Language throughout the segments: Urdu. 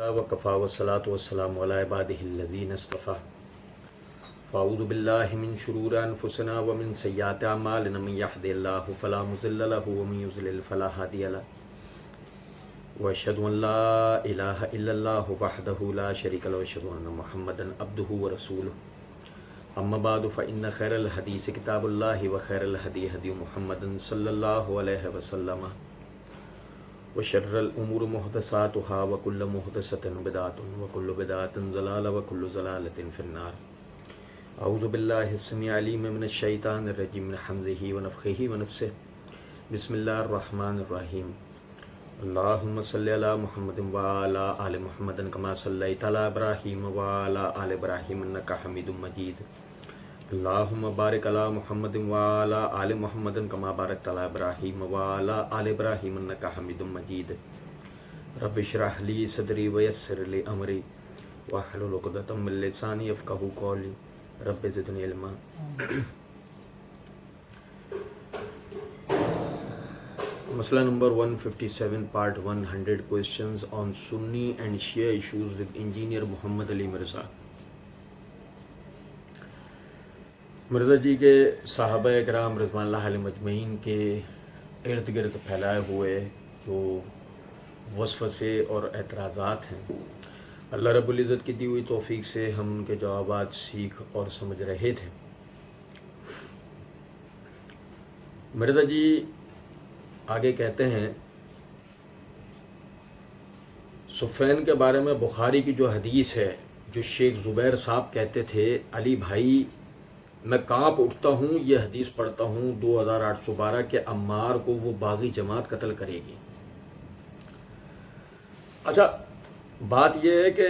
وکفا والصلاۃ والسلام علی عبادہ الذین اصطفیٰ فاعوذ باللہ من شرور انفسنا ومن سیئات اعمالنا من یہد اللہ فلا مضل له ومن یضلل فلا ہادی له واشہد ان لا الہ الا اللہ وحدہ لا شریک له واشہد ان محمدا عبدہ ورسولہ اما بعد فان خیر الحدیث کتاب اللہ وخیر الہدی ہدی محمد صلی اللہ علیہ وسلم وشر الامور محدثاتها وكل محدثة بدعة وكل بدعة ضلالة وكل ضلالة في النار. اعوذ باللہ السمیع العلیم من الشیطان الرجیم من حمزه ونفخه ونفثه. بسم اللہ الرحمن الرحیم. اللهم صل علی محمد وعلى آل محمد كما صلیت علی ابراہیم وعلى آل ابراہیم انک حمید مجید. اللہم بارک علی محمد وعلی آل محمد کما بارکت علی ابراہیم وعلی آل ابراہیم انک حمید مجید. رب اشرح لی صدری ویسر لی امری واحلل عقدۃ من لسانی یفقہوا قولی رب زدنی علما. مسئلہ number 157 part 100 questions on Sunni and Shia issues with engineer محمد علی مرزا. مرزا جی کے صحابہ اکرام رضوان اللہ علیہم اجمعین کے ارد گرد پھیلائے ہوئے جو وسوسے اور اعتراضات ہیں، اللہ رب العزت کی دی ہوئی توفیق سے ہم ان کے جوابات سیکھ اور سمجھ رہے تھے. مرزا جی آگے کہتے ہیں صفین کے بارے میں بخاری کی جو حدیث ہے، جو شیخ زبیر صاحب کہتے تھے علی بھائی میں کانپ اٹھتا ہوں یہ حدیث پڑھتا ہوں 2812 کے عمار کو وہ باغی جماعت قتل کرے گی. اچھا بات یہ ہے کہ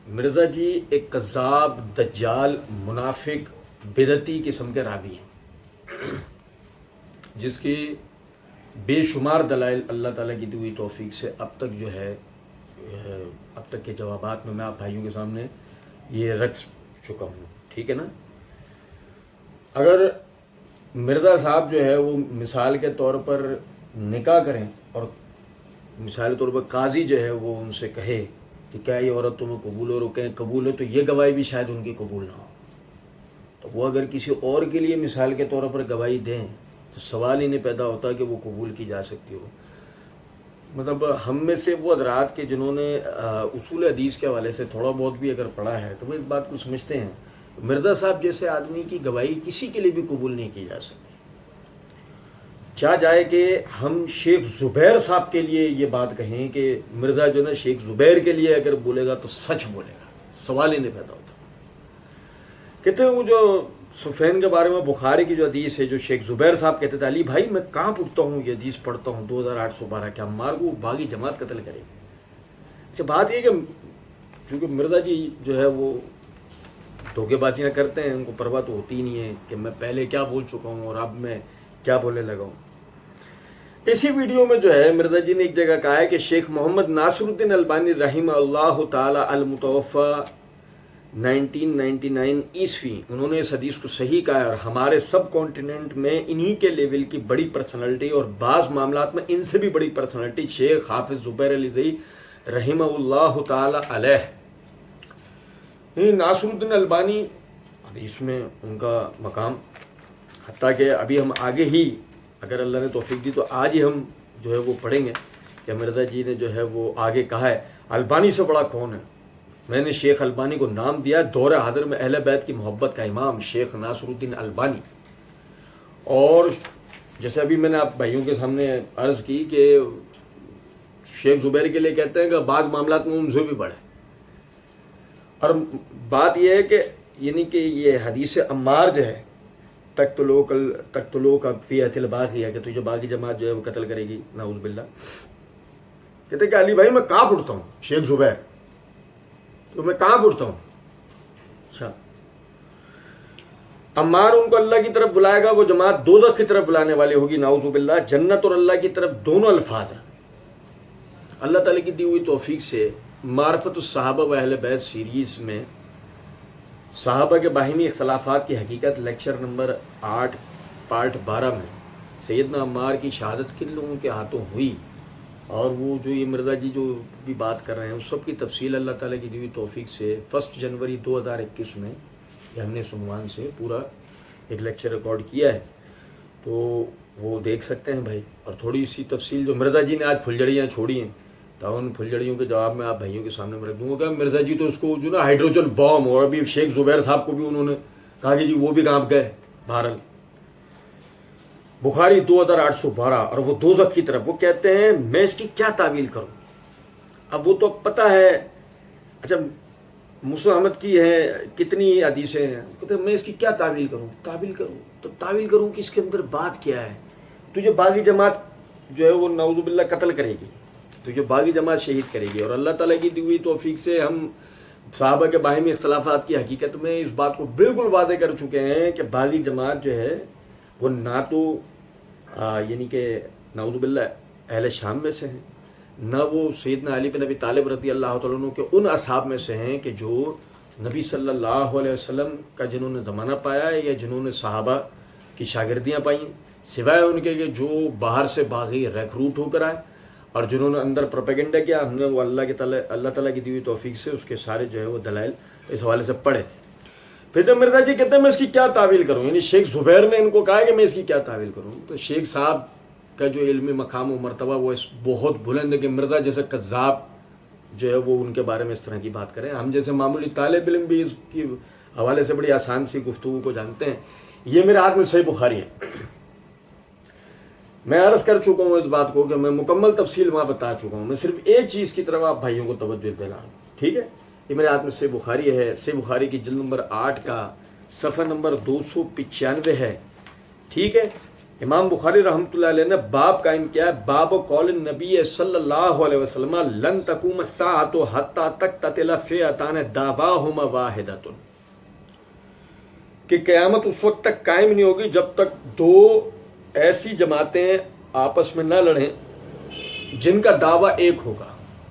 مرزا جی ایک کذاب، دجال، منافق، بدعتی قسم کے راوی ہیں جس کی بے شمار دلائل اللہ تعالیٰ کی دی ہوئی توفیق سے اب تک جو ہے اب تک کے جوابات میں آپ بھائیوں کے سامنے یہ رکھ چکا ہوں. ٹھیک ہے نا. اگر مرزا صاحب جو ہے وہ مثال کے طور پر نکاح کریں اور مثال کے طور پر قاضی جو ہے وہ ان سے کہے کہ کیا یہ عورت تمہیں قبول ہو، اور کہیں قبول ہے، تو یہ گواہی بھی شاید ان کی قبول نہ ہو. تو وہ اگر کسی اور کے لیے مثال کے طور پر گواہی دیں تو سوال ہی نہیں پیدا ہوتا کہ وہ قبول کی جا سکتی ہو. مطلب ہم میں سے وہ حضرات کے جنہوں نے اصول حدیث کے حوالے سے تھوڑا بہت بھی اگر پڑھا ہے تو وہ اس بات کو سمجھتے ہیں مرزا صاحب جیسے آدمی کی گواہی کسی کے لیے بھی قبول نہیں کی جا سکتی. چاہ جائے کہ ہم شیخ زبیر صاحب کے لیے یہ بات کہیں کہ مرزا جو نا شیخ زبیر کے لیے اگر بولے گا تو سچ بولے گا، سوال ہی نہیں پیدا ہوتا. کہتے ہیں وہ جو سفین کے بارے میں بخاری کی جو حدیث ہے، جو شیخ زبیر صاحب کہتے تھے علی بھائی میں کانپ اٹھتا ہوں یہ حدیث پڑھتا ہوں 2812 کے عمار کو باغی جماعت قتل کرے گی. اچھا بات یہ کہ چونکہ مرزا جی جو ہے وہ دھوکے بازیاں کرتے ہیں، ان کو پرواہ تو ہوتی ہی نہیں ہے کہ میں پہلے کیا بول چکا ہوں اور اب میں کیا بولنے لگا ہوں. اسی ویڈیو میں جو ہے مرزا جی نے ایک جگہ کہا ہے کہ شیخ محمد ناصر الدین البانی رحمہ اللہ تعالی المتوفی 1999 عیسوی، انہوں نے اس حدیث کو صحیح کہا ہے، اور ہمارے سب کانٹیننٹ میں انہی کے لیول کی بڑی پرسنالٹی اور بعض معاملات میں ان سے بھی بڑی پرسنالٹی شیخ حافظ زبیر علی زئی رحمہ اللہ تعالی علیہ. ناصر الدین البانی حدیث میں ان کا مقام، حتیٰ کہ ابھی ہم آگے ہی اگر اللہ نے توفیق دی تو آج ہی ہم جو ہے وہ پڑھیں گے کہ مرزا جی نے جو ہے وہ آگے کہا ہے البانی سے بڑا کون ہے. میں نے شیخ البانی کو نام دیا دور حاضر میں اہل بیت کی محبت کا امام شیخ ناصر الدین البانی. اور جیسے ابھی میں نے آپ بھائیوں کے سامنے عرض کی کہ شیخ زبیر کے لیے کہتے ہیں کہ بعض معاملات میں ان سے بھی بڑھے. اور بات یہ ہے کہ یعنی کہ یہ حدیث عمار جو ہے تقتلوک فی اہل باغی ہے کہ تجھے باغی جماعت جو ہے وہ قتل کرے گی، نعوذ باللہ. کہتے کہ علی بھائی میں کانپ اٹھتا ہوں شیخ زبیر، تو میں کانپ اٹھتا ہوں. اچھا عمار ان کو اللہ کی طرف بلائے گا، وہ جماعت دوزخ کی طرف بلانے والی ہوگی، نعوذ باللہ. جنت اور اللہ کی طرف دونوں الفاظ ہیں. اللہ تعالیٰ کی دی ہوئی توفیق سے معرفت الصحابہ و اہل بیت سیریز میں صحابہ کے باہمی اختلافات کی حقیقت لیکچر نمبر 8 پارٹ 12 میں سیدنا عمار کی شہادت کن لوگوں کے ہاتھوں ہوئی اور وہ جو یہ مرزا جی جو بھی بات کر رہے ہیں اس سب کی تفصیل اللہ تعالیٰ کی دی ہوئی توفیق سے 1 جنوری 2021 میں یہ ہم نے سنوان سے پورا ایک لیکچر ریکارڈ کیا ہے، تو وہ دیکھ سکتے ہیں بھائی. اور تھوڑی سی تفصیل جو مرزا جی نے آج پھلجڑیاں چھوڑی ہیں، تو ان پھلجڑیوں کے جواب میں آپ بھائیوں کے سامنے میں رکھ دوں گا. مرزا جی تو اس کو جو نا ہائیڈروجن بام، اور ابھی شیخ زبیر صاحب کو بھی انہوں نے کہا کہ جی وہ بھی کہاں گئے بہرحال. بخاری 2812 اور وہ دوزخ کی طرف، وہ کہتے ہیں میں اس کی کیا تعویل کروں. اب وہ تو پتہ ہے، اچھا مسلم احمد کی ہے کتنی حدیثیں ہیں، کہتے ہیں میں اس کی کیا تعویل کروں. تعویل کروں تو تعویل کروں کہ اس کے اندر بات کیا ہے. تجھے باغی جماعت جو ہے وہ نعوذ باللہ قتل کرے گی، تجھے باغی جماعت شہید کرے گی. اور اللہ تعالیٰ کی دی ہوئی توفیق سے ہم صحابہ کے باہمی اختلافات کی حقیقت میں اس بات کو بالکل واضح کر چکے ہیں کہ باغی جماعت جو ہے وہ نہ تو یعنی کہ نعوذ باللہ اہل شام میں سے ہیں، نہ وہ سیدنا علی بن ابی طالب رضی اللہ تعالیٰ عنہ کے ان اصحاب میں سے ہیں کہ جو نبی صلی اللہ علیہ وسلم کا جنہوں نے زمانہ پایا ہے یا جنہوں نے صحابہ کی شاگردیاں پائیں، سوائے ان کے کہ جو باہر سے باغی ریکروٹ ہو کر آئے اور جنہوں نے اندر پروپیگنڈا کیا. ہم نے وہ اللہ تعالیٰ کی دی ہوئی توفیق سے اس کے سارے جو ہے وہ دلائل اس حوالے سے پڑھے تھے. پھر جب مرزا جی کہتے ہیں میں اس کی کیا تعویل کروں، یعنی شیخ زبیر نے ان کو کہا کہ میں اس کی کیا تعویل کروں، تو شیخ صاحب کا جو علمی مقام و مرتبہ وہ بہت بلند ہے کہ مرزا جیسے قذاب جو ہے وہ ان کے بارے میں اس طرح کی بات کریں. ہم جیسے معمولی طالب علم بھی اس کی حوالے سے بڑی آسان سی گفتگو کو جانتے ہیں. یہ میرے ہاتھ میں صحیح بخاری ہے. میں عرض کر چکا ہوں اس بات کو کہ میں مکمل تفصیل وہاں بتا چکا ہوں. میں صرف ایک چیز کی طرف آپ بھائیوں کو توجہ دلا رہا ہوں، ٹھیک ہے. یہ میرے ہاتھ میں صحیح بخاری ہے. صحیح بخاری کی جلد نمبر 8 کا صفحہ نمبر 295 ہے، ٹھیک ہے. امام بخاری رحمۃ اللہ علیہ نے باب قائم کیا ہے، باب قول النبی صلی اللہ علیہ وسلم لن تقوم الساعة حتى تقتتل فئتان دعواهما واحدة، کہ قیامت اس وقت تک قائم نہیں ہوگی جب تک دو ایسی جماعتیں آپس میں نہ لڑیں جن کا دعویٰ ایک ہوگا،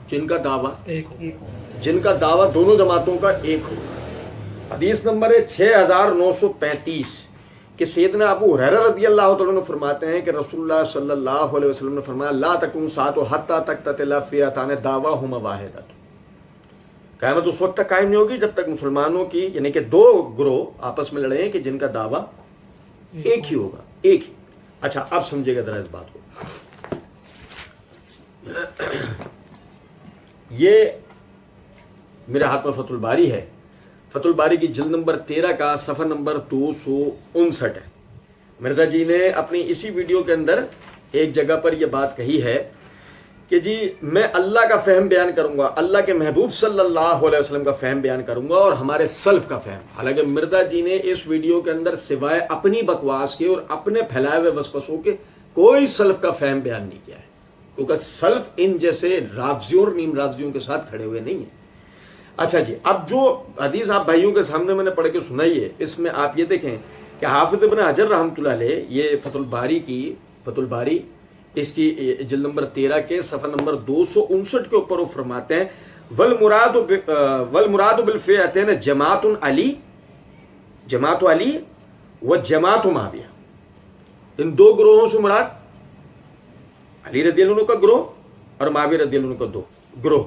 جن کا دعویٰ دونوں جماعتوں کا ایک ہوگا. حدیث نمبر ہے 6935 کہ سیدنا ابو ہریرہ رضی اللہ تعالیٰ عنہ فرماتے ہیں کہ رسول اللہ صلی اللہ علیہ وسلم نے فرمایا لا تقوم الساعة حتى تقتتل فئتان دعواهما واحدة، قیامت اس وقت تک قائم نہیں ہوگی جب تک مسلمانوں کی یعنی کہ دو گروہ آپس میں لڑیں کہ جن کا دعویٰ ایک ہی ہوگا، ایک ہی. اچھا اب سمجھے گا ذرا اس بات کو. یہ میرے ہاتھ میں فتح الباری ہے. فتح الباری کی جلد نمبر 13 کا صفحہ نمبر 259 ہے. مرزا جی نے اپنی اسی ویڈیو کے اندر ایک جگہ پر یہ بات کہی ہے کہ جی میں اللہ کا فہم بیان کروں گا، اللہ کے محبوب صلی اللہ علیہ وسلم کا فہم بیان کروں گا اور ہمارے سلف کا فہم. حالانکہ مرزا جی نے اس ویڈیو کے اندر سوائے اپنی بکواس کے اور اپنے پھیلائے ہوئے وسوسوں کے کوئی سلف کا فہم بیان نہیں کیا ہے، کیونکہ سلف ان جیسے رافضیوں اور نیم رافضیوں کے ساتھ کھڑے ہوئے نہیں ہیں. اچھا جی، اب جو حدیث آپ بھائیوں کے سامنے میں نے پڑھ کے سنائی ہے، اس میں آپ یہ دیکھیں کہ حافظ ابن حجر رحمۃ اللہ علیہ یہ فتح الباری اس کی جلد نمبر 13 کے صفحہ نمبر 259 کے اوپر وہ فرماتے ہیں والمراد بالفئتین جماعت علی و جماعت معاویہ. ان دو گروہوں سے مراد علی رضی اللہ عنہ کا گروہ اور معاویہ رضی اللہ عنہ کا دو گروہ.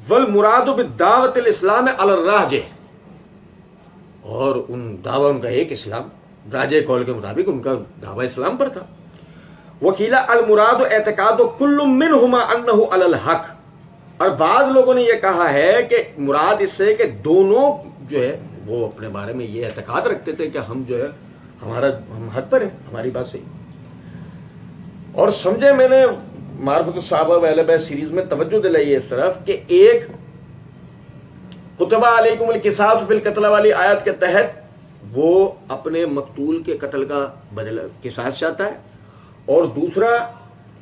والمراد بالدعوت الاسلام علی الراجح، اور ان دعویٰ ان کا ایک اسلام، راجح قول کے مطابق ان کا دعویٰ اسلام پر تھا. وکیلا المراد اعتقاد کل منہما انہ علی الحق، اور بعض لوگوں نے یہ کہا ہے کہ مراد اس سے کہ دونوں جو ہے وہ اپنے بارے میں یہ اعتقاد رکھتے تھے کہ ہم جو ہے ہم حق پر ہیں، ہماری بات صحیح. اور سمجھے میں نے معرفت الصحابہ و اہل بیت سیریز میں توجہ دلائی ہے اس طرف کہ ایک کتب علیکم القصاص فی القتل والی آیت کے تحت وہ اپنے مقتول کے قتل کا بدلہ قصاص چاہتا ہے، اور دوسرا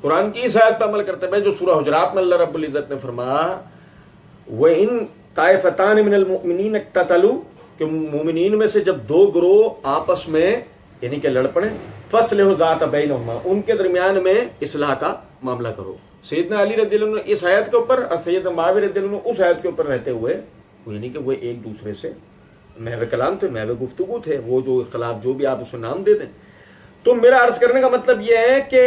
قرآن کی اس آیت پر عمل کرتے ہوئے جو سورہ حجرات میں اللہ رب العزت نے فرمایا وَإِن طَائِفَتَانِ مِنَ الْمُؤْمِنِينَ اقْتَتَلُوا، کہ مومنین میں سے جب دو گروہ آپس میں یعنی کہ لڑ پڑیں فَأَصْلِحُوا ذَاتَ بَيْنِهُمَا، ان کے درمیان میں اصلاح کا معاملہ کرو. سیدنا علی رضی اللہ عنہ اس آیت کے اوپر اور سیدنا معاویہ رضی اللہ عنہ اس آیت کے اوپر رہتے ہوئے یعنی کہ وہ ایک دوسرے سے محو کلام تھے، محو گفتگو تھے، وہ جو اختلاف جو بھی آپ اسے نام دے دیں. تو میرا عرض کرنے کا مطلب یہ ہے کہ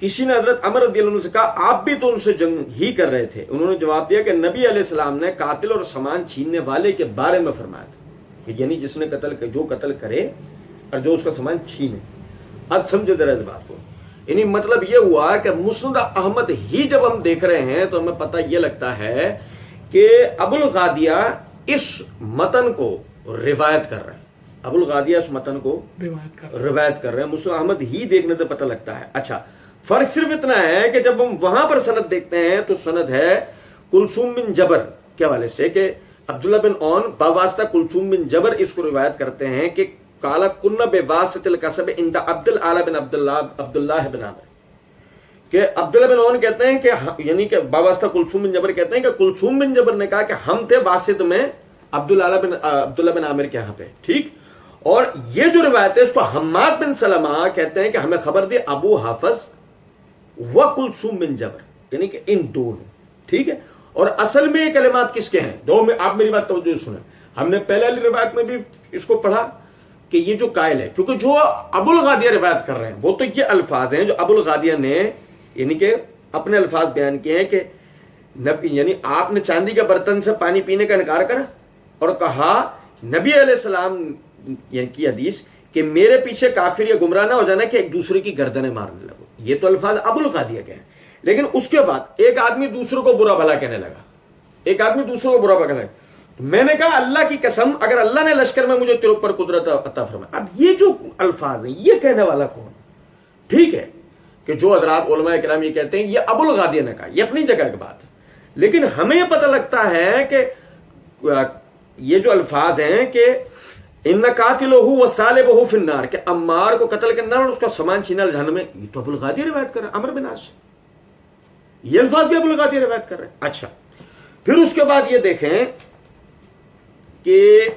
کسی نے حضرت عمر رضی اللہ عنہ سے کہا آپ بھی تو ان سے جنگ ہی کر رہے تھے. انہوں نے جواب دیا کہ نبی علیہ السلام نے قاتل اور سامان چھیننے والے کے بارے میں فرمایا تھا کہ یعنی جس نے جو قتل کرے اور جو اس کا سامان چھینے. اب سمجھو ذرا اس بات کو. یعنی مطلب یہ ہوا کہ مسند احمد ہی جب ہم دیکھ رہے ہیں تو ہمیں پتہ یہ لگتا ہے کہ ابو الغادیہ اس متن کو روایت کر رہے ہیں. ابو الغادیہ اس متن کو روایت کر رہے ہیں. مسند احمد ہی دیکھنے سے پتہ لگتا ہے. اچھا فرق صرف اتنا ہے کہ جب ہم وہاں پر سند دیکھتے ہیں تو سند ہے کلثوم بن جبر کے حوالے سے کہ عبداللہ بن اون باواسطہ کلثوم بن جبر اس کو روایت کرتے ہیں کہ کالا کنہ بواسطۃ القصب عند عبد الاعلی بن عبداللہ بن عامر کہ عبداللہ بن اون کہتے ہیں کہ یعنی کہ باواسطہ کلثوم بن جبر کہتے ہیں کہ کلثوم بن جبر نے کہا کہ ہم تھے واسط میں عبداللہ بن عامر کے یہاں پہ. ٹھیک. اور یہ جو روایت ہے اس کو حماد بن سلمہ کہتے ہیں کہ ہمیں خبر دی ابو حافظ و کلثوم بن جبر یعنی کہ ان دونوں. ٹھیک ہے. اور اصل میں یہ کلمات کس کے ہیں؟ دو میں آپ میری بات توجہ سنیں. ہم نے پہلے والی روایت میں بھی اس کو پڑھا کہ یہ جو قائل ہے کیونکہ جو ابو الغادیہ روایت کر رہے ہیں وہ تو یہ الفاظ ہیں جو ابو الغادیہ نے یعنی کہ اپنے الفاظ بیان کیے ہیں کہ یعنی آپ نے چاندی کے برتن سے پانی پینے کا انکار کرا اور کہا نبی علیہ السلام یعنی کی حدیث کہ میرے پیچھے کافر یا گمراہ نہ ہو جانا کہ ایک دوسرے کی گردنیں مارنے لگو. یہ تو الفاظ ابو الغادیہ کے ہیں. لیکن اس کے بعد ایک آدمی دوسروں کو برا بھلا کہنے لگا. ایک آدمی دوسروں کو برا بھلا کہنے لگا. میں نے کہا اللہ کی قسم اگر اللہ نے لشکر میں مجھے تیرے اوپر قدرت عطا فرمایا. اب یہ جو الفاظ ہیں یہ کہنے والا کون؟ ٹھیک ہے کہ جو حضرات علماء کرام یہ کہتے ہیں یہ ابو الغادیہ نے کہا, یہ اپنی جگہ کی بات ہے. لیکن ہمیں یہ پتہ لگتا ہے کہ یہ جو الفاظ ہیں کہ ان قاتلہ و صالبہ فی النار کہ عمار کو قتل کرنا اور اس کا سامان چھینا جہنم میں, یہ تو ابو الغادیہ روایت کر رہا ہے عمرو بن عاص. یہ الفاظ بھی ابو الغادیہ روایت کر رہے ہیں. اچھا پھر اس کے بعد یہ دیکھیں کہ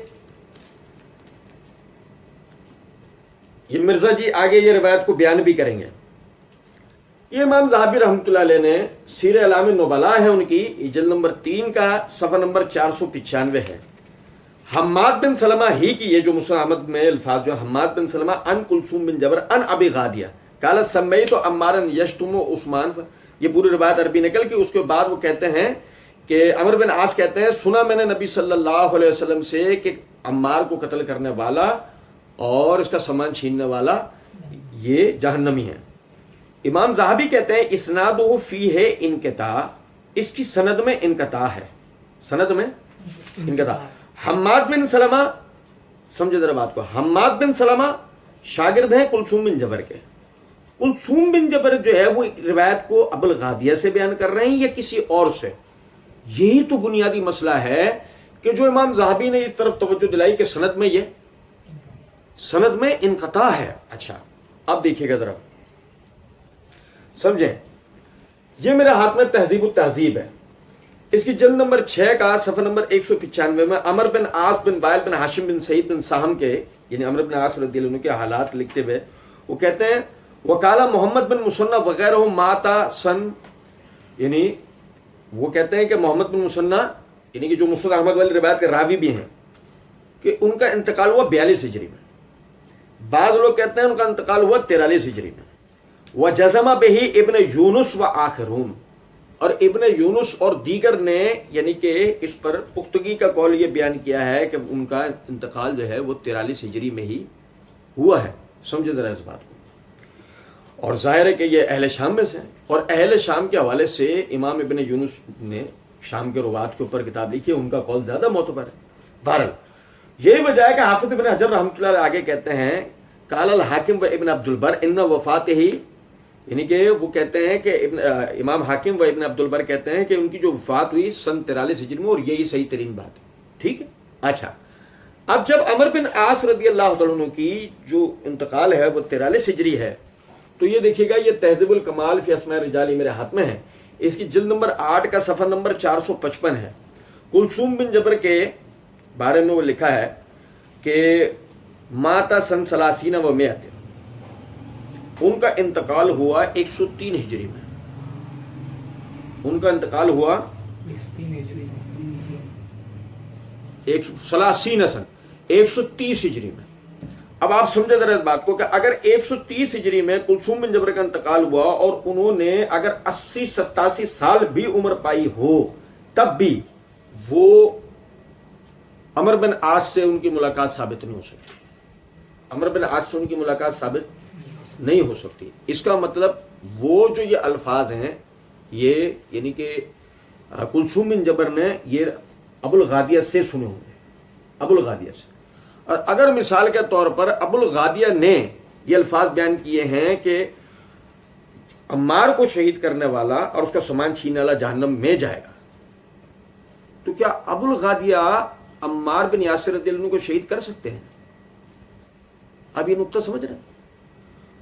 یہ مرزا جی آگے یہ روایت کو بیان بھی کریں گے. یہ امام ذہبی رحمۃ اللہ علیہ نے سیر اعلام النبلاء ہے ان کی جلد نمبر 3 کا صفحہ نمبر 495 ہے. حماد بن سلمہ ہی کی یہ جو مسند احمد میں الفاظ جو حماد بن سلمہ ان کلثوم بن جبر ان ابی غادیہ قال سمیت عمارا یشتم عثمان, یہ پوری روایت عربی نکل کی. اس کے بعد وہ کہتے ہیں کہ عمرو بن عاص کہتے ہیں سنا میں نے نبی صلی اللہ علیہ وسلم سے کہ عمار کو قتل کرنے والا اور اس کا سامان چھیننے والا یہ جہنمی ہے. امام ذہبی کہتے ہیں اسنادہ فیہ انقطاع, اس کی سند میں انقطاع ہے. سند میں انقطاع. حماد بن سلمہ, سمجھے ذرا بات کو, حماد بن سلمہ شاگرد ہیں کلثوم بن جبر کے. کلثوم بن جبر جو ہے وہ روایت کو ابو الغادیہ سے بیان کر رہے ہیں یا کسی اور سے؟ یہی تو بنیادی مسئلہ ہے کہ جو امام ذہبی نے اس طرف توجہ دلائی کہ سند میں یہ سند میں انقطاع ہے. اچھا اب دیکھیے گا ذرا سمجھیں, یہ میرے ہاتھ میں تہذیب التہذیب ہے, اس کی جلد نمبر 6 کا صفحہ نمبر 195 میں عمر بن عاص بن وائل بن ہاشم بن سعید بن سہم کے یعنی عمر بن عاص رضی اللہ عنہ کے حالات لکھتے ہوئے وہ کہتے ہیں وکالا محمد بن مصنع وغیرہ ماتا سن, یعنی وہ کہتے ہیں کہ محمد بن مصنع یعنی کہ جو مسند احمد والی روایت کے راوی بھی ہیں کہ ان کا انتقال ہوا 42 ہجری میں. بعض لوگ کہتے ہیں ان کا انتقال ہوا 43 ہجری میں. وجزم بہ ابن یونس و آخرون, اور ابن یونس اور دیگر نے یعنی کہ اس پر پختگی کا قول یہ بیان کیا ہے کہ ان کا انتقال جو ہے وہ 43 ہجری میں ہی ہوا ہے. سمجھے ذرا اس بات کو. اور ظاہر ہے کہ یہ اہل شام میں سے ہیں, اور اہل شام کے حوالے سے امام ابن یونس نے شام کے روات کے اوپر کتاب لکھی ہے, ان کا قول زیادہ معتبر ہے. بہرحال یہی وجہ ہے کہ حافظ ابن حجر رحمۃ اللہ علیہ آگے کہتے ہیں قال الحاکم و ابن عبد البر ان وفات ہی, یعنی کہ وہ کہتے ہیں کہ امام حاکم و ابن عبد البر کہتے ہیں کہ ان کی جو وفات ہوئی سن 43 ہجری میں, اور یہی صحیح ترین بات ہے. ٹھیک ہے. اچھا اب جب عمر بن عاص رضی اللہ تعالیٰ عنہ کی جو انتقال ہے وہ 43 ہجری ہے تو یہ دیکھیے گا, یہ تہذیب الکمال فی اسماء الرجال میرے ہاتھ میں ہے, اس کی جلد نمبر 8 کا صفحہ نمبر 455 ہے. کلثوم بن جبر کے بارے میں وہ لکھا ہے کہ ماتا سن 30 و 100, ان کا انتقال ہوا 103 ہجری میں. ان کا انتقال ہوا 130 سن 130 ہجری میں. اب آپ سمجھے ذرا اس بات کو کہ اگر 130 ہجری میں کلثوم بن جبر کا انتقال ہوا اور انہوں نے اگر 80-87 سال بھی عمر پائی ہو تب بھی وہ عمر بن عاص سے ان کی ملاقات ثابت نہیں ہو سکتی. عمر بن عاص سے ان کی ملاقات ثابت نہیں ہو سکتی. اس کا مطلب وہ جو یہ الفاظ ہیں یہ یعنی کہ کلثوم بن جبر نے یہ ابو الغادیہ سے سنے ہوں گے, ابو الغادیہ سے. اور اگر مثال کے طور پر ابو الغادیہ نے یہ الفاظ بیان کیے ہیں کہ عمار کو شہید کرنے والا اور اس کا سامان چھیننے والا جہنم میں جائے گا, تو کیا ابو الغادیہ عمار بن یاسر رضی اللہ عنہ کو شہید کر سکتے ہیں؟ اب یہ نقطہ سمجھ رہے ہیں؟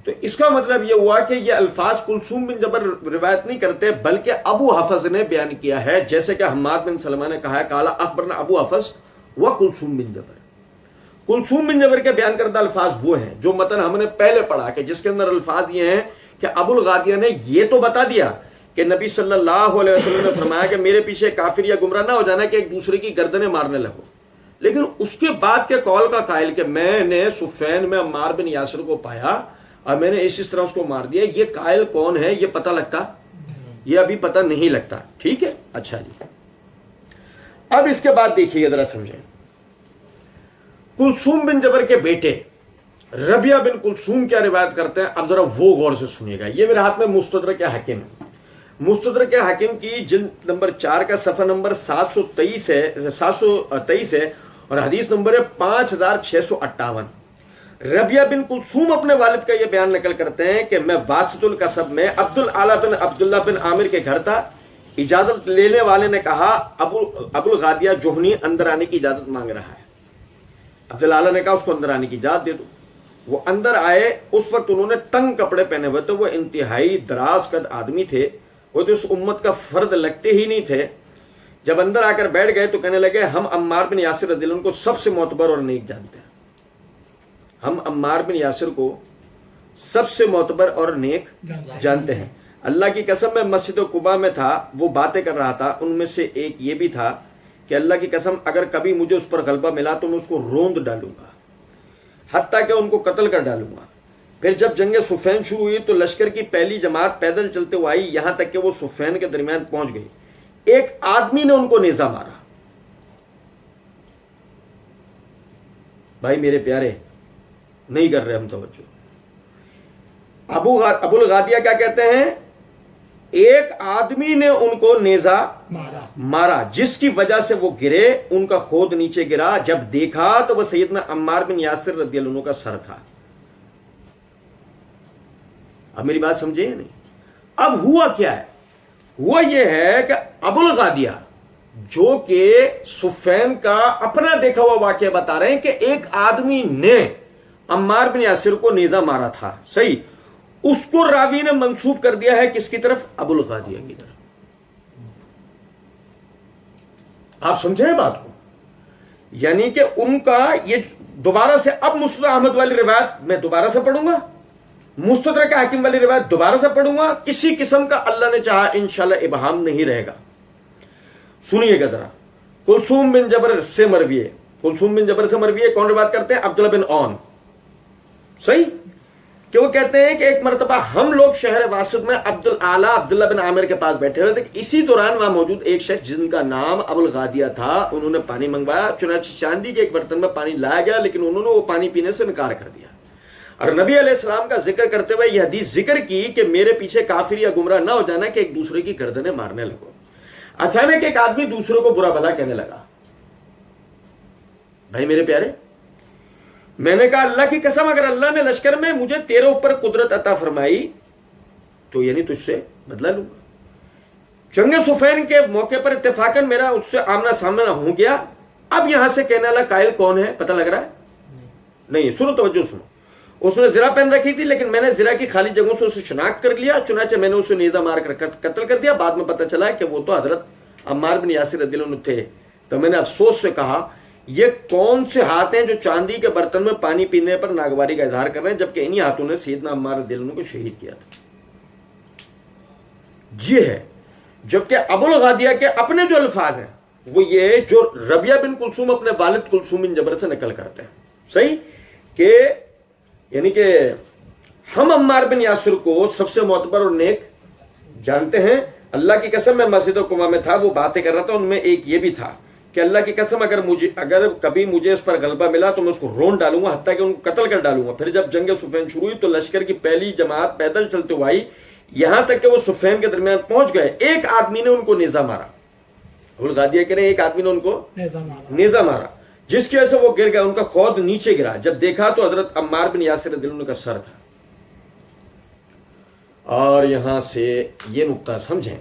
تو اس کا مطلب یہ ہوا کہ یہ الفاظ کلثوم بن جبر روایت نہیں کرتے بلکہ ابو حفص نے بیان کیا ہے, جیسے کہ حماد بن سلمہ نے کہا ہے کالا اخبرنا ابو حفص و کلثوم بن جبر. کلثوم بن جبر کے بیان کردہ الفاظ وہ ہیں جو متن ہم نے پہلے پڑھا کہ جس کے اندر الفاظ یہ ہیں کہ ابو الغادیہ نے یہ تو بتا دیا کہ نبی صلی اللہ علیہ وسلم نے فرمایا کہ میرے پیچھے کافر یا گمراہ نہ ہو جانا کہ ایک دوسرے کی گردنیں مارنے لگو, لیکن اس کے بعد کے قول کا قائل کہ میں نے صفین میں عمار بن یاسر کو پایا اور میں نے اس طرح اس کو مار دیا, یہ قائل کون ہے یہ پتہ لگتا, یہ ابھی پتہ نہیں لگتا. ٹھیک ہے, اچھا جی. اب اس کے بعد دیکھیے ذرا سمجھیں, کلثوم بن جبر کے بیٹے ربیہ بن کلثوم کیا روایت کرتے ہیں, اب ذرا وہ غور سے سنیے گا. یہ میرے ہاتھ میں مستدرک حاکم ہے, مستدرک حاکم کی جلد نمبر 4 کا صفحہ نمبر 723 ہے اور حدیث نمبر ہے 5658. ربیہ بن کلثوم اپنے والد کا یہ بیان نقل کرتے ہیں کہ میں واسط القصب میں عبد الاعلی بن عبداللہ بن عامر کے گھر تھا. اجازت لینے والے نے کہا ابو الغادیہ جوہنی اندر آنے کی اجازت مانگ رہا ہے. عبد الاعلی نے کہا اس کو اندر آنے کی اجازت دے دو. وہ اندر آئے, اس وقت انہوں نے تنگ کپڑے پہنے ہوئے تھے, وہ انتہائی دراز قد آدمی تھے, وہ تو اس امت کا فرد لگتے ہی نہیں تھے. جب اندر آ کر بیٹھ گئے تو کہنے لگے ہم عمار بن یاسر رضی اللہ عنہ کو سب سے معتبر اور نیک جانتے ہیں. ہم عمار بن یاسر کو سب سے معتبر اور نیک جانتے ہیں. اللہ کی قسم میں مسجد قباء میں تھا, وہ باتیں کر رہا تھا. ان میں سے ایک یہ بھی تھا کہ اللہ کی قسم اگر کبھی مجھے اس پر غلبہ ملا تو میں اس کو روند ڈالوں گا, حتیٰ کہ ان کو قتل کر ڈالوں گا. پھر جب جنگ صفین شروع ہوئی تو لشکر کی پہلی جماعت پیدل چلتے ہوئے آئی, یہاں تک کہ وہ صفین کے درمیان پہنچ گئی. ایک آدمی نے ان کو نیزہ مارا. بھائی میرے پیارے نہیں کر رہے ہم توجہ. ابو الغادیہ کیا کہتے ہیں, ایک آدمی نے ان کو نیزہ مارا جس کی وجہ سے وہ گرے, ان کا خود نیچے گرا. جب دیکھا تو وہ سیدنا عمار بن یاسر رضی اللہ عنہ کا سر تھا. اب میری بات سمجھے یا نہیں؟ اب ہوا کیا ہے, ہوا یہ ہے کہ ابو الغادیہ جو کہ صفین کا اپنا دیکھا ہوا واقعہ بتا رہے ہیں کہ ایک آدمی نے عمار بن یاسر کو نیزہ مارا تھا, صحیح, اس کو راوی نے منسوب کر دیا ہے کس کی طرف, ابو الغادیہ کی طرف. آپ سمجھیں بات کو, یعنی کہ ان کا یہ دوبارہ سے, اب مسند احمد والی روایت میں دوبارہ سے پڑھوں گا, مستدرک حاکم والی روایت دوبارہ سے پڑھوں گا, کسی قسم کا اللہ نے چاہا انشاءاللہ ابہام نہیں رہے گا. سنیے گا ذرا. کلثوم بن جبر سے مروی ہے, کلثوم بن جبر سے مروی ہے. کون روایت کرتے ہیں, عبداللہ بن عون, صحیح, کہ وہ کہتے ہیں کہ ایک مرتبہ ہم لوگ شہر واسط میں عبد الاعلی عبداللہ بن عامر کے پاس بیٹھے ہوئے تھے. اسی دوران وہاں موجود ایک شخص جن کا نام ابو الغادیہ تھا, انہوں نے پانی منگوایا. چنانچہ چاندی کے ایک برتن میں پانی لایا گیا, لیکن انہوں نے وہ پانی پینے سے انکار کر دیا. اور نبی علیہ السلام کا ذکر کرتے ہوئے یہ حدیث ذکر کی کہ میرے پیچھے کافر یا گمراہ نہ ہو جانا کہ ایک دوسرے کی گردنیں مارنے لگو. اچانک ایک آدمی دوسروں کو برا بھلا کہنے لگا. بھائی میرے پیارے, میں نے کہا اللہ کی قسم اگر اللہ نے لشکر میں مجھے تیرے اوپر قدرت عطا فرمائی تو یعنی تجھ سے بدلہ لوں گا. جنگ صفین کے موقع پر اتفاقاً میرا اس سے آمنا سامنا ہو گیا. اب یہاں سے کہنے والا قائل کون ہے پتہ لگ رہا ہے؟ نہیں, سنو توجہ سنو. اس نے زرہ پہن رکھی تھی, لیکن میں نے زرہ کی خالی جگہوں سے اسے شناخت کر لیا. چنانچہ میں نے اسے نیزہ مار کر قتل کر دیا. بعد میں پتہ چلا کہ وہ تو حضرت عمار بن یاسر رضی اللہ عنہ تھے. تو میں نے افسوس سے کہا یہ کون سے ہاتھ ہیں جو چاندی کے برتن میں پانی پینے پر ناگواری کا اظہار کر رہے ہیں, جبکہ انہی ہاتھوں نے سیدنا عمار رضی اللہ عنہ کو شہید کیا تھا. یہ ہے. جبکہ ابو الغادیہ کے اپنے جو الفاظ ہیں وہ یہ جو ربیہ بن کلثوم اپنے والد کلثوم بن جبر سے نقل کرتے ہیں, صحیح, کہ یعنی کہ ہم عمار بن یاسر کو سب سے معتبر اور نیک جانتے ہیں. اللہ کی قسم میں مسجد قباء میں تھا, وہ باتیں کر رہا تھا, ان میں ایک یہ بھی تھا کہ اللہ کی قسم اگر کبھی مجھے اس پر غلبہ ملا تو میں اس کو رون ڈالوں گا, حتیٰ کہ ان کو قتل کر ڈالوں گا. پھر جب جنگ صفین شروع ہوئی تو لشکر کی پہلی جماعت پیدل چلتے ہوئے آئی, یہاں تک کہ وہ صفین کے درمیان پہنچ گئے. ایک آدمی نے ان کو نیزہ مارا, غادیہ کہہ رہے ہیں ایک آدمی نے ان کو نیزہ مارا, جس کی وجہ سے وہ گر گیا, ان کا خود نیچے گرا. جب دیکھا تو حضرت عمار بن یاسر رضی اللہ عنہ کا سر تھا. اور یہاں سے یہ نقطہ سمجھیں,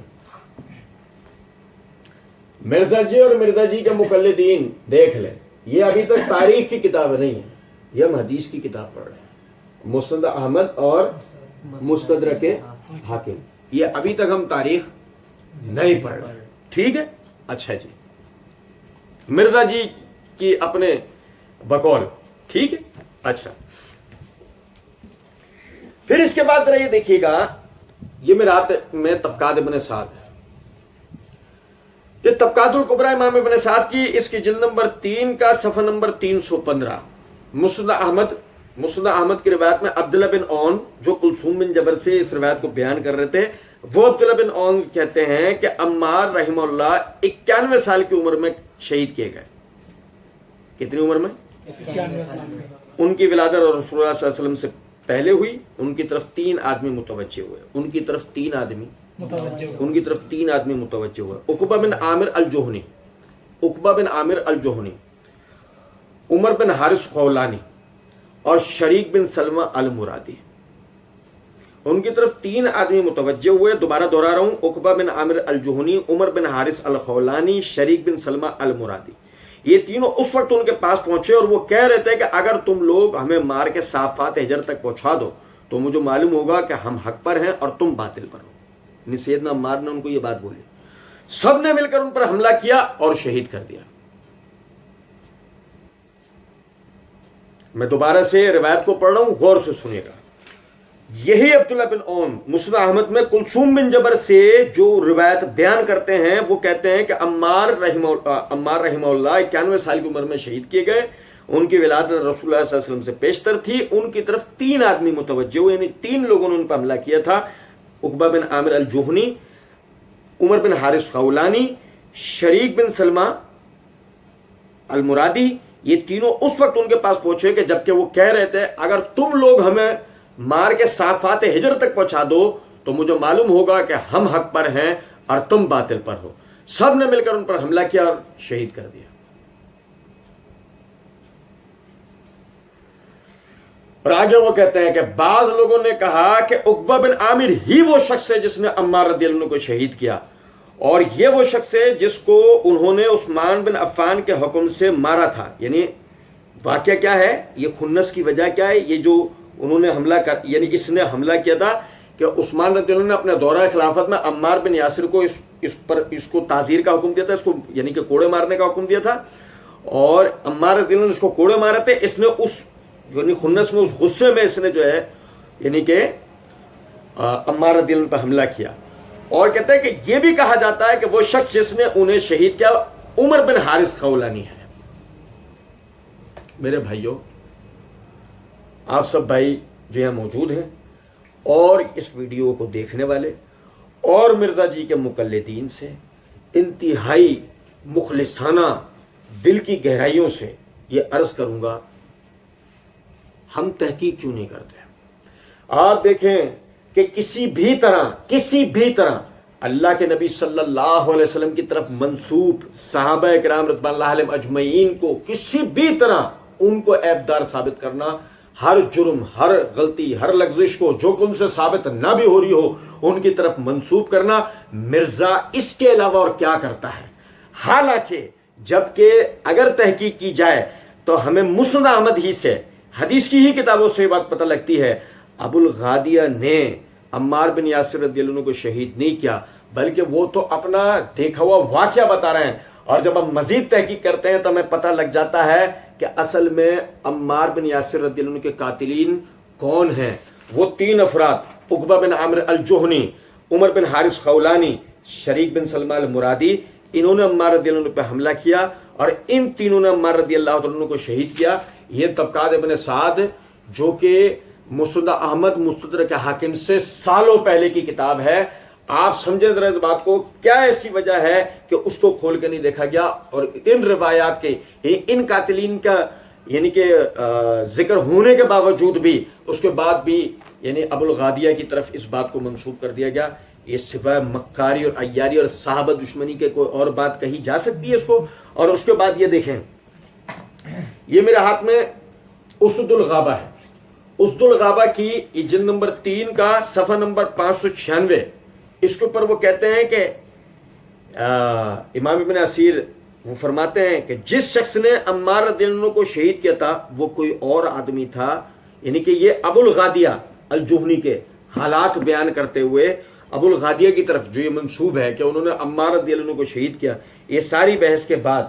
مرزا جی اور مرزا جی کے مقلدین دیکھ لیں, یہ ابھی تک تاریخ کی کتاب نہیں ہے, یہ ہم حدیث کی کتاب پڑھ رہے ہیں, مسند احمد اور مستدرک حاکم. یہ ابھی تک ہم تاریخ نہیں پڑھ رہے, ٹھیک ہے. اچھا جی, مرزا جی کی اپنے بقول, ٹھیک ہے. اچھا, پھر اس کے بعد ذرا یہ دیکھیے گا, یہ میرات میں طبقات ابن سعد ہے, یہ طبقات الکبریٰ امام ابن سعد کی, اس کی جلد نمبر 3 کا صفحہ نمبر 315. مسند احمد کی روایت میں عبداللہ بن اون جو کلثوم بن جبر سے اس روایت کو بیان کر رہے تھے, وہ عبداللہ بن اون کہتے ہیں کہ عمار رحمہ اللہ 91 سال کی عمر میں شہید کیے گئے. کتنی عمر میں؟ 91 سال. ان کی ولادت رسول اللہ صلی اللہ علیہ وسلم سے پہلے ہوئی. ان کی طرف 3 آدمی متوجہ ہوئے, ان کی طرف تین آدمی متوجہ ہوئے. عقبہ بن عامر الجوہنی, عمر بن حارث خولانی اور شریک بن سلمہ المرادی, ان کی طرف 3 آدمی متوجہ ہوئے. دوبارہ دوہرا رہا ہوں, عقبہ بن عامر الجوہنی, عمر بن حارث الخولانی, شریک بن سلمہ المرادی. یہ تینوں اس وقت ان کے پاس پہنچے اور وہ کہہ رہے تھے کہ اگر تم لوگ ہمیں مار کے صافات ہجر تک پہنچا دو تو مجھے معلوم ہوگا کہ ہم حق پر ہیں اور تم باطل پر ہو. سیدنا عمار نے ان کو یہ بات بولی. سب نے مل کر ان پر حملہ کیا اور شہید کر دیا. میں دوبارہ سے روایت کو پڑھ رہا ہوں, غور سے سنیے گا. یہی عبداللہ بن اون مسند احمد میں کلثوم بن جبر سے جو روایت بیان کرتے ہیں, وہ کہتے ہیں کہ عمار رحمہ اللہ 91 سال کی عمر میں شہید کیے گئے. ان کی ولادت رسول اللہ صلی اللہ علیہ وسلم سے پیشتر تھی. ان کی طرف 3 آدمی متوجہ ہوئے, یعنی 3 لوگوں نے ان پر حملہ کیا تھا. عقبہ بن عامر الجوہنی, عمر بن حارث خولانی, شریک بن سلمہ المرادی. یہ تینوں اس وقت ان کے پاس پہنچے کہ جبکہ وہ کہہ رہے تھے اگر تم لوگ ہمیں مار کے صافات ہجر تک پہنچا دو تو مجھے معلوم ہوگا کہ ہم حق پر ہیں اور تم باطل پر ہو. سب نے مل کر ان پر حملہ کیا اور شہید کر دیا. اور آگے وہ کہتے ہیں کہ بعض لوگوں نے کہا کہ عقبہ بن عامر ہی وہ شخص ہے جس نے عمار رضی اللہ عنہ کو شہید کیا, اور یہ وہ شخص ہے جس کو انہوں نے عثمان بن عفان کے حکم سے مارا تھا. یعنی واقعہ کیا ہے, یہ خنس کی وجہ کیا ہے, یہ جو انہوں نے حملہ کر, یعنی اس نے حملہ کیا تھا کہ عثمان رضی اللہ عنہ نے اپنے دورہ خلافت میں عمار بن یاسر کو اس کو تعزیر کا حکم دیا تھا, اس کو یعنی کہ کوڑے مارنے کا حکم دیا تھا, اور عمار رضی اللہ عنہ نے اس کو کوڑے مارے تھے. اس نے اس یعنی خنس میں اس غصے میں اس نے جو ہے یعنی کہ عمار رضی اللہ عنہ پر حملہ کیا. اور کہتے ہیں کہ یہ بھی کہا جاتا ہے کہ وہ شخص جس نے انہیں شہید کیا عمر بن حارث خولانی ہے. میرے بھائیوں, آپ سب بھائی جو یہاں موجود ہیں اور اس ویڈیو کو دیکھنے والے اور مرزا جی کے مقلدین سے انتہائی مخلصانہ دل کی گہرائیوں سے یہ عرض کروں گا, ہم تحقیق کیوں نہیں کرتے؟ آپ دیکھیں کہ کسی بھی طرح اللہ کے نبی صلی اللہ علیہ وسلم کی طرف منسوب صحابہ کرام رضوان اللہ علیہم اجمعین کو کسی بھی طرح ان کو عیبدار ثابت کرنا, ہر جرم, ہر غلطی, ہر لغزش کو جو کہ ان سے ثابت نہ بھی ہو رہی ہو ان کی طرف منسوب کرنا, مرزا اس کے علاوہ اور کیا کرتا ہے. حالانکہ جبکہ اگر تحقیق کی جائے تو ہمیں مسند احمد ہی سے حدیث کی ہی کتابوں سے یہ بات پتہ لگتی ہے, ابو الغادیہ نے عمار بن یاسر رضی اللہ عنہ کو شہید نہیں کیا, بلکہ وہ تو اپنا دیکھا ہوا واقعہ بتا رہے ہیں. اور جب ہم مزید تحقیق کرتے ہیں تو ہمیں پتہ لگ جاتا ہے کہ اصل میں عمار بن یاسر رضی اللہ عنہ کے قاتلین کون ہیں. وہ 3 افراد, عقبہ بن عامر الجوہنی, عمر بن حارث خولانی, شریک بن سلمہ المرادی, انہوں نے عمار رضی اللہ عنہ پہ حملہ کیا اور ان تینوں نے عمار رضی اللہ عنہ کو شہید کیا. یہ طبقات ابن سعد جو کہ مسند احمد مستدرک حاکم سے سالوں پہلے کی کتاب ہے. آپ سمجھیں ذرا اس بات کو, کیا ایسی وجہ ہے کہ اس کو کھول کے نہیں دیکھا گیا, اور ان روایات کے ان قاتلین کا یعنی کہ ذکر ہونے کے باوجود بھی اس کے بعد بھی یعنی ابو الغادیہ کی طرف اس بات کو منسوب کر دیا گیا. یہ سوائے مکاری اور عیاری اور صحابہ دشمنی کے کوئی اور بات کہی جا سکتی ہے اس کو؟ اور اس کے بعد یہ دیکھیں, یہ میرے ہاتھ میں اسد الغابہ ہے. اسد الغابہ کی جلد نمبر 3 کا صفحہ نمبر 596, اس کے اوپر وہ کہتے ہیں کہ امام ابن اسیر وہ فرماتے ہیں کہ جس شخص نے عمار رضی اللہ عنہ کو شہید کیا تھا وہ کوئی اور آدمی تھا. یعنی کہ یہ ابو الغادیہ الجہنی کے حالات بیان کرتے ہوئے ابو الغادیہ کی طرف جو یہ منسوب ہے کہ انہوں نے عمار رضی اللہ عنہ کو شہید کیا, یہ ساری بحث کے بعد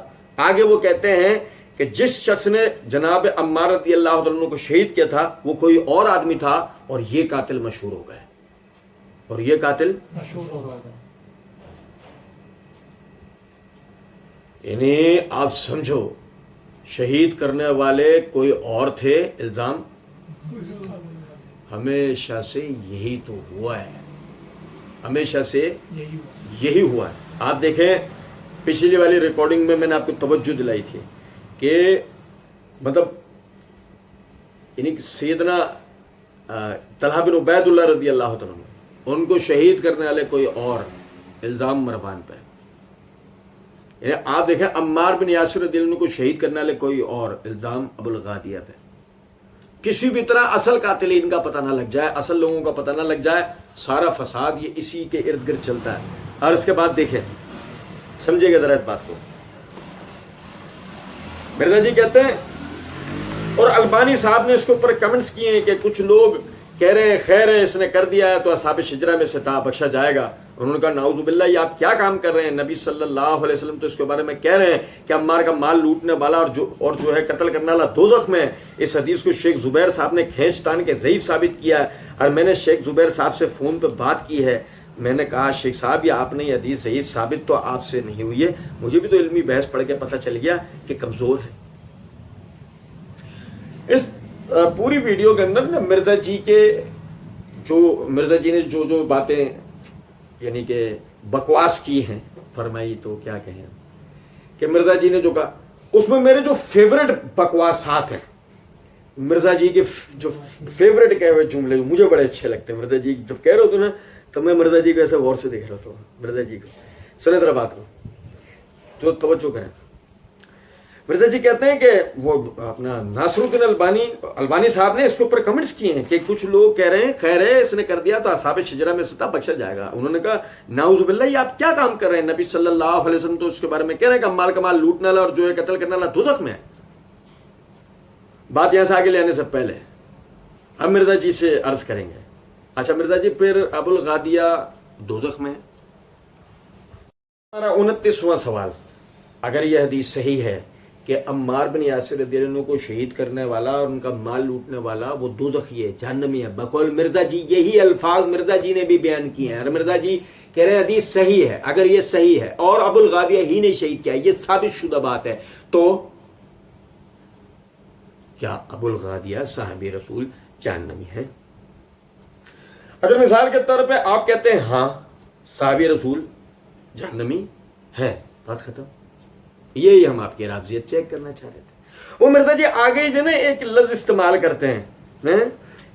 آگے وہ کہتے ہیں کہ جس شخص نے جناب عمار رضی اللہ عنہ کو شہید کیا تھا وہ کوئی اور آدمی تھا, اور یہ قاتل مشہور ہو گئے, اور یہ قاتل مشہور ہو گیا. یعنی آپ سمجھو شہید کرنے والے کوئی اور تھے, الزام ہمیشہ سے یہی تو ہوا ہے, ہمیشہ سے یہی ہوا ہے. آپ دیکھیں پچھلی والی ریکارڈنگ میں نے آپ کو توجہ دلائی تھی کہ مطلب یعنی سیدنا طلحہ بن عبید اللہ رضی اللہ تعالیٰ عنہ ان کو شہید کرنے والے کوئی اور, الزام مروان پہ. یعنی آپ دیکھیں عمار بن یاسر رضی اللہ عنہ کو شہید کرنے والے کوئی اور, الزام ابو الغادیہ پہ. کسی بھی طرح اصل قاتلین کا پتہ نہ لگ جائے, اصل لوگوں کا پتہ نہ لگ جائے, سارا فساد یہ اسی کے ارد گرد چلتا ہے. اور اس کے بعد دیکھیں, سمجھے گا ذرا اس بات کو. مرزا جی کہتے ہیں, اور البانی صاحب نے اس کے اوپر کمنٹس کیے ہیں کہ کچھ لوگ کہہ رہے ہیں خیر ہے اس نے کر دیا ہے تو اصحاب شجرہ میں سے تھا, بخشا جائے گا. انہوں نے کہا نعوذ باللہ, یہ آپ کیا کام کر رہے ہیں؟ نبی صلی اللہ علیہ وسلم تو اس کے بارے میں کہہ رہے ہیں کہ عمار کا مال لوٹنے والا اور جو ہے قتل کرنے والا دوزخ میں. اس حدیث کو شیخ زبیر صاحب نے کھینچ تان کے ضعیف ثابت کیا ہے, اور میں نے شیخ زبیر صاحب سے فون پہ بات کی ہے. میں نے کہا شیخ صاحب یہ آپ نے یہ حدیث ضعیف ثابت تو آپ سے نہیں ہوئی ہے, مجھے بھی تو علمی بحث پڑھ کے پتہ چل گیا کہ کمزور ہے. اس پوری ویڈیو کے اندر نا مرزا جی نے جو باتیں یعنی کہ بکواس کی ہیں فرمائی, تو کیا کہیں کہ مرزا جی نے جو کہا اس میں میرے جو فیوریٹ بکواسات ہیں, مرزا جی کے جو فیوریٹ کہے ہوئے جملے مجھے بڑے اچھے لگتے ہیں. مرزا جی جب کہہ رہے ہوتے نا تو میں مرزا جی کو ایسے غور سے دیکھ رہا تھا. مرزا جی کو سنیں ذرا بات کو تو توجہ کریں. مرزا جی کہتے ہیں کہ وہ اپنا ناصر الدین البانی صاحب نے اس کے اوپر کمنٹس کیے ہیں کہ کچھ لوگ کہہ رہے ہیں خیر ہے اس نے کر دیا تو اصحاب شجرہ میں سے تھا, بخشا جائے گا. انہوں نے کہا نعوذ باللہ, یہ آپ کیا کام کر رہے ہیں؟ نبی صلی اللہ علیہ وسلم تو اس کے بارے میں کہہ رہے ہیں کہ مال کا مال لوٹنے والا اور جو ہے قتل کرنے والا دوزخ میں ہے. بات یہاں سے آگے لے آنے سے پہلے اب مرزا جی سے عرض کریں گے, اچھا مرزا جی پھر ابو الغادیہ دوزخ میں ہے؟ ہمارا 29واں سوال, اگر یہ حدیث صحیح ہے کہ عمار بن یاسر رضی اللہ عنہ کو شہید کرنے والا اور ان کا مال لوٹنے والا وہ دوزخی ہے, جہنمی ہے, بقول مرزا جی یہی الفاظ مرزا جی نے بھی بیان کیے ہیں. اور مرزا جی کہہ رہے ہیں حدیث صحیح ہے, اگر یہ صحیح ہے اور ابو الغادیہ ہی نے شہید کیا, یہ ثابت شدہ بات ہے, تو کیا ابو الغادیہ صحابی رسول جہنمی ہے؟ اگر مثال کے طور پہ آپ کہتے ہیں ہاں صحابی رسول جہنمی ہے, بات ختم. یہی ہم آپ کی رافضیت چیک کرنا چاہ رہے تھے. وہ مرزا جی آگے جو نا ایک لفظ استعمال کرتے ہیں,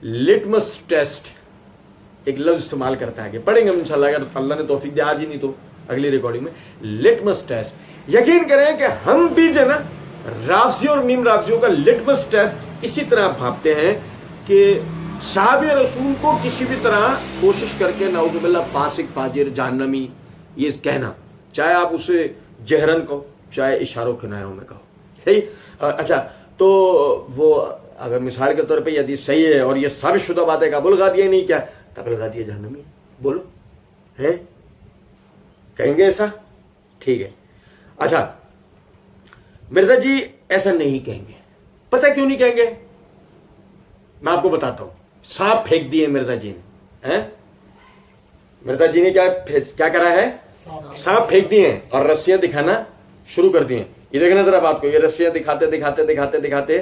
لٹمس ٹیسٹ, ایک لفظ استعمال کرتے ہیں, آگے پڑھیں گے انشاءاللہ اگر اللہ نے توفیق دیا, آج ہی نہیں تو اگلی ریکارڈنگ میں. لٹمس ٹیسٹ, یقین کریں کہ ہم بھی جو نا رافضی اور نیم رافضیوں کا لٹمس ٹیسٹ اسی طرح بھاپتے ہیں کہ صحابی رسول کو کسی بھی طرح کوشش کر کے نعوذ باللہ فاسق فاجر جہنمی یہ کہنا, چاہے آپ اسے جہرن کو چاہے اشاروں کنایوں میں کہو. صحیح. اچھا تو وہ اگر مثال کے طور پہ یہ حدیث صحیح ہے اور یہ ثابت شدہ بات ہے کہ ابو الغادیہ نہیں کیا, تو ابو الغادیہ جہنمی ہے, بولو ہے, کہیں گے ایسا؟ ٹھیک ہے. اچھا مرزا جی ایسا نہیں کہیں گے, پتہ کیوں نہیں کہیں گے؟ میں آپ کو بتاتا ہوں. سانپ پھینک دیے مرزا جی نے, مرزا جی نے کیا کرا ہے؟ سانپ پھینک دیے ہیں اور رسیاں دکھانا شروع کر دیے. یہ دیکھنا ذرا بات کو, یہ رسیاں دکھاتے دکھاتے دکھاتے دکھاتے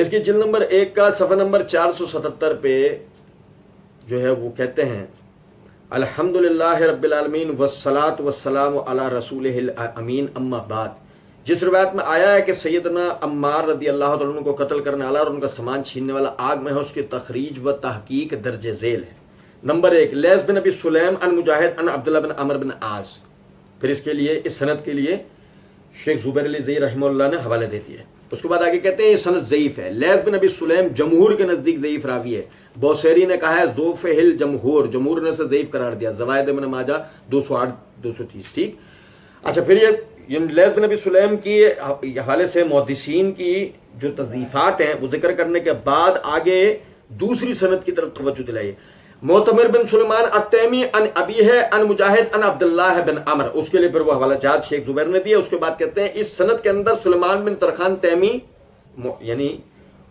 اس کی جلد نمبر 1 کا صفحہ نمبر 477 پہ جو ہے وہ کہتے ہیں الحمدللہ رب العالمین والصلاۃ والسلام علی رسولہ الامین اما بعد. جس روایت میں آیا ہے کہ سیدنا عمار رضی اللہ تعالیٰ عنہ کو قتل کرنے والا اور ان کا سامان چھیننے والا آگ میں ہے، اس کی تخریج و تحقیق درج ذیل ہے. نمبر 1 لیث بن ابی سلیم ان مجاہد ان عبداللہ بن عمر بن عاص. پھر اس کے لیے اس سند کے لیے شیخ زبیر علی زئی رحمہ اللہ نے حوالے دے دیا ہے. اس کے بعد آگے کہتے ہیں یہ سند ضعیف ہے. لیث بن ابی سلیم جمہور کے نزدیک ضعیف راوی ہے. بوسیری نے کہا ہے ضعف الجمہور، جمہور نے اسے ضعیف قرار دیا. زوائد ابن ماجہ 208 230. ٹھیک. اچھا پھر یہ لیث بن ابی سلیم کی حوالے سے محدثین کی جو تضعیفات ہیں وہ ذکر کرنے کے بعد آگے دوسری سند کی طرف توجہ دلائیے. معتمر بن سلیمان التیمی ان ابیہ ان مجاہد ان عبداللہ بن عمر، اس کے لیے پھر وہ حوالہ جات شیخ زبیر نے دیا. اس کے بعد کہتے ہیں اس سند کے اندر سلیمان بن ترخان تیمی یعنی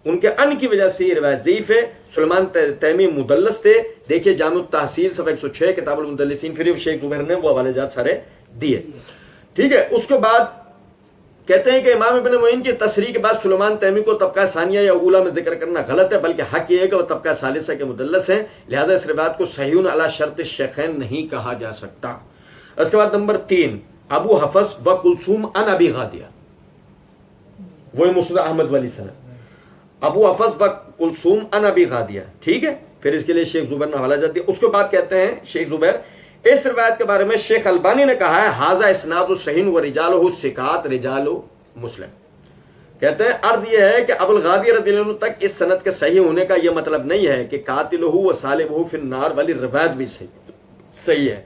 ان کے ان کی وجہ سے یہ روایت ضعیف ہے. سلیمان تیمی مدلس تھے. دیکھیے جامع التحصیل صفحہ 106 کتاب المدلسین، پھر شیخ زبیر نے وہ حوالے جات سارے دیے. ٹھیک ہے. اس کے بعد کہتے ہیں کہ امام ابن معین کی تصریح کے بعد سلیمان تیمی کو طبقہ ثانیہ یا اولا میں ذکر کرنا غلط ہے، بلکہ حق یہ ہے کہ وہ طبقہ ثالثہ کے مدلس ہیں، لہذا اس روایت کو صحیح علی شرط الشیخین نہیں کہا جا سکتا. اس کے بعد نمبر 3 ابو حفص و کلثوم ان ابی غادیہ، وہی مسند احمد والی سند. ابو حفص و کلثوم ان ابی غادیہ. ٹھیک ہے. پھر اس کے لیے شیخ زبیر نے حوالہ جات دیا. اس کے بعد کہتے ہیں شیخ زبیر اس روایت کے بارے میں شیخ البانی نے کہا ہے ھذا اسناد صحیح و رجالہ ثقات رجال مسلم. کہتے ہیں عرض یہ ہے کہ ابو الغادی رضی اللہ عنہ تک اس سند کے صحیح ہونے کا یہ مطلب نہیں ہے کہ قاتلہ و صالبہ فی النار والی روایت بھی صحیح ہے.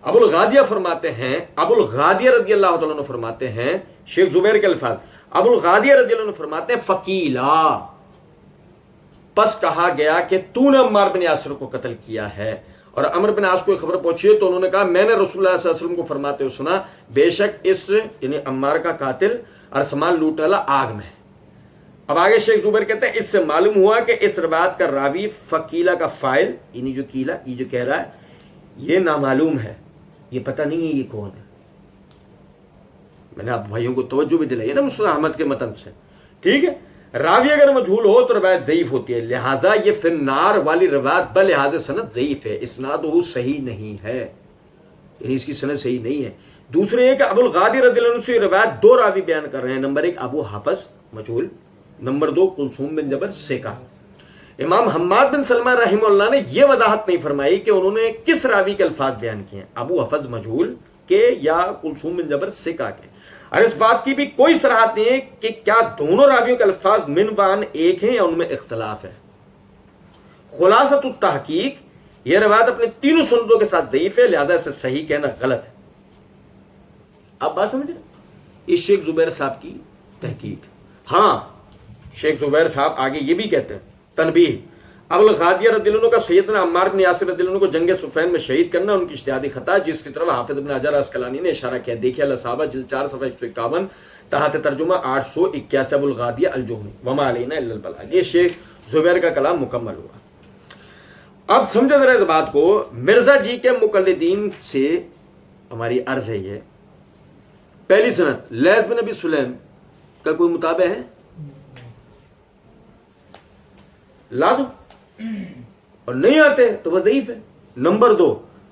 ابو الغادیہ فرماتے ہیں، ابو الغادیہ رضی اللہ تعالیٰ عنہ فرماتے ہیں، شیخ زبیر کے الفاظ، ابو الغادیہ رضی اللہ عنہ فرماتے ہیں فقیلا، پس کہا گیا کہ تو نے عمار بن یاسر کو قتل کیا ہے. اور عمر بن عاص کو خبر پہنچی تو انہوں نے کہا میں نے رسول اللہ صلی اللہ علیہ وسلم کو فرماتے ہوئے سنا بے شک اس یعنی عمار کا قاتل اور سامان لوٹنے والا آگ میں ہے. اب آگے شیخ زبیر کہتے ہیں اس سے معلوم ہوا کہ اس روایت کا راوی فقیلا کا فاعل یعنی جو کیلا یہ جو کہہ رہا ہے یہ نامعلوم ہے، یہ پتہ نہیں ہے یہ کون ہے. میں نے آپ بھائیوں کو توجہ بھی دلائی ہے نا مسند احمد کے متن سے. ٹھیک ہے. راوی اگر مجہول ہو تو روایت ضعیف ہوتی ہے، لہٰذا یہ فی النار والی روایت بلحاظ سند ضعیف ہے، اسنادہ صحیح نہیں ہے، یعنی اس کی سند صحیح نہیں ہے. دوسرے یہ کہ ابو الغادی رضی اللہ عنہ سے روایت 2 راوی بیان کر رہے ہیں. نمبر 1 ابو حفص مجہول، نمبر 2 کلثوم بن جبر ثقہ. امام حماد بن سلمہ رحمہ اللہ نے یہ وضاحت نہیں فرمائی کہ انہوں نے کس راوی کے الفاظ بیان کیے ہیں، ابو حفص مجہول کے یا کلثوم بن جبر ثقہ کے. اور اس بات کی بھی کوئی صراحت نہیں ہے کہ کیا دونوں راویوں کے الفاظ من وان ایک ہیں یا ان میں اختلاف ہے. خلاصۃ التحقیق یہ روایت اپنے تینوں سندوں کے ساتھ ضعیف ہے، لہذا اسے صحیح کہنا غلط ہے. آپ بات سمجھ رہے ہیں؟ یہ شیخ زبیر صاحب کی تحقیق. ہاں شیخ زبیر صاحب آگے یہ بھی کہتے ہیں تنبیہ ابو الغادیہ رضی اللہ عنہ کا سیدنا عمار بن یاسر رضی اللہ عنہ کو جنگ صفین میں شہید کرنا ان کی اجتہادی خطا جس کی طرف حافظ ابن حجر عسقلانی نے اشارہ کیا. دیکھیے الصحابہ جلد 4 صفحہ 151 تحت ترجمہ 881 ابو الغادیہ الجہنی وما علینا الا البلاغ. یہ شیخ زبیر کا کلام مکمل ہوا. اب سمجھو ذرا اس بات کو. مرزا جی کے مقلدین سے ہماری عرض ہے یہ پہلی سند لیث بن ابی سلیم کا کوئی مطابع ہے؟ لا دو، اور نہیں آتے تو وہ ضعیف ہے. نمبر 2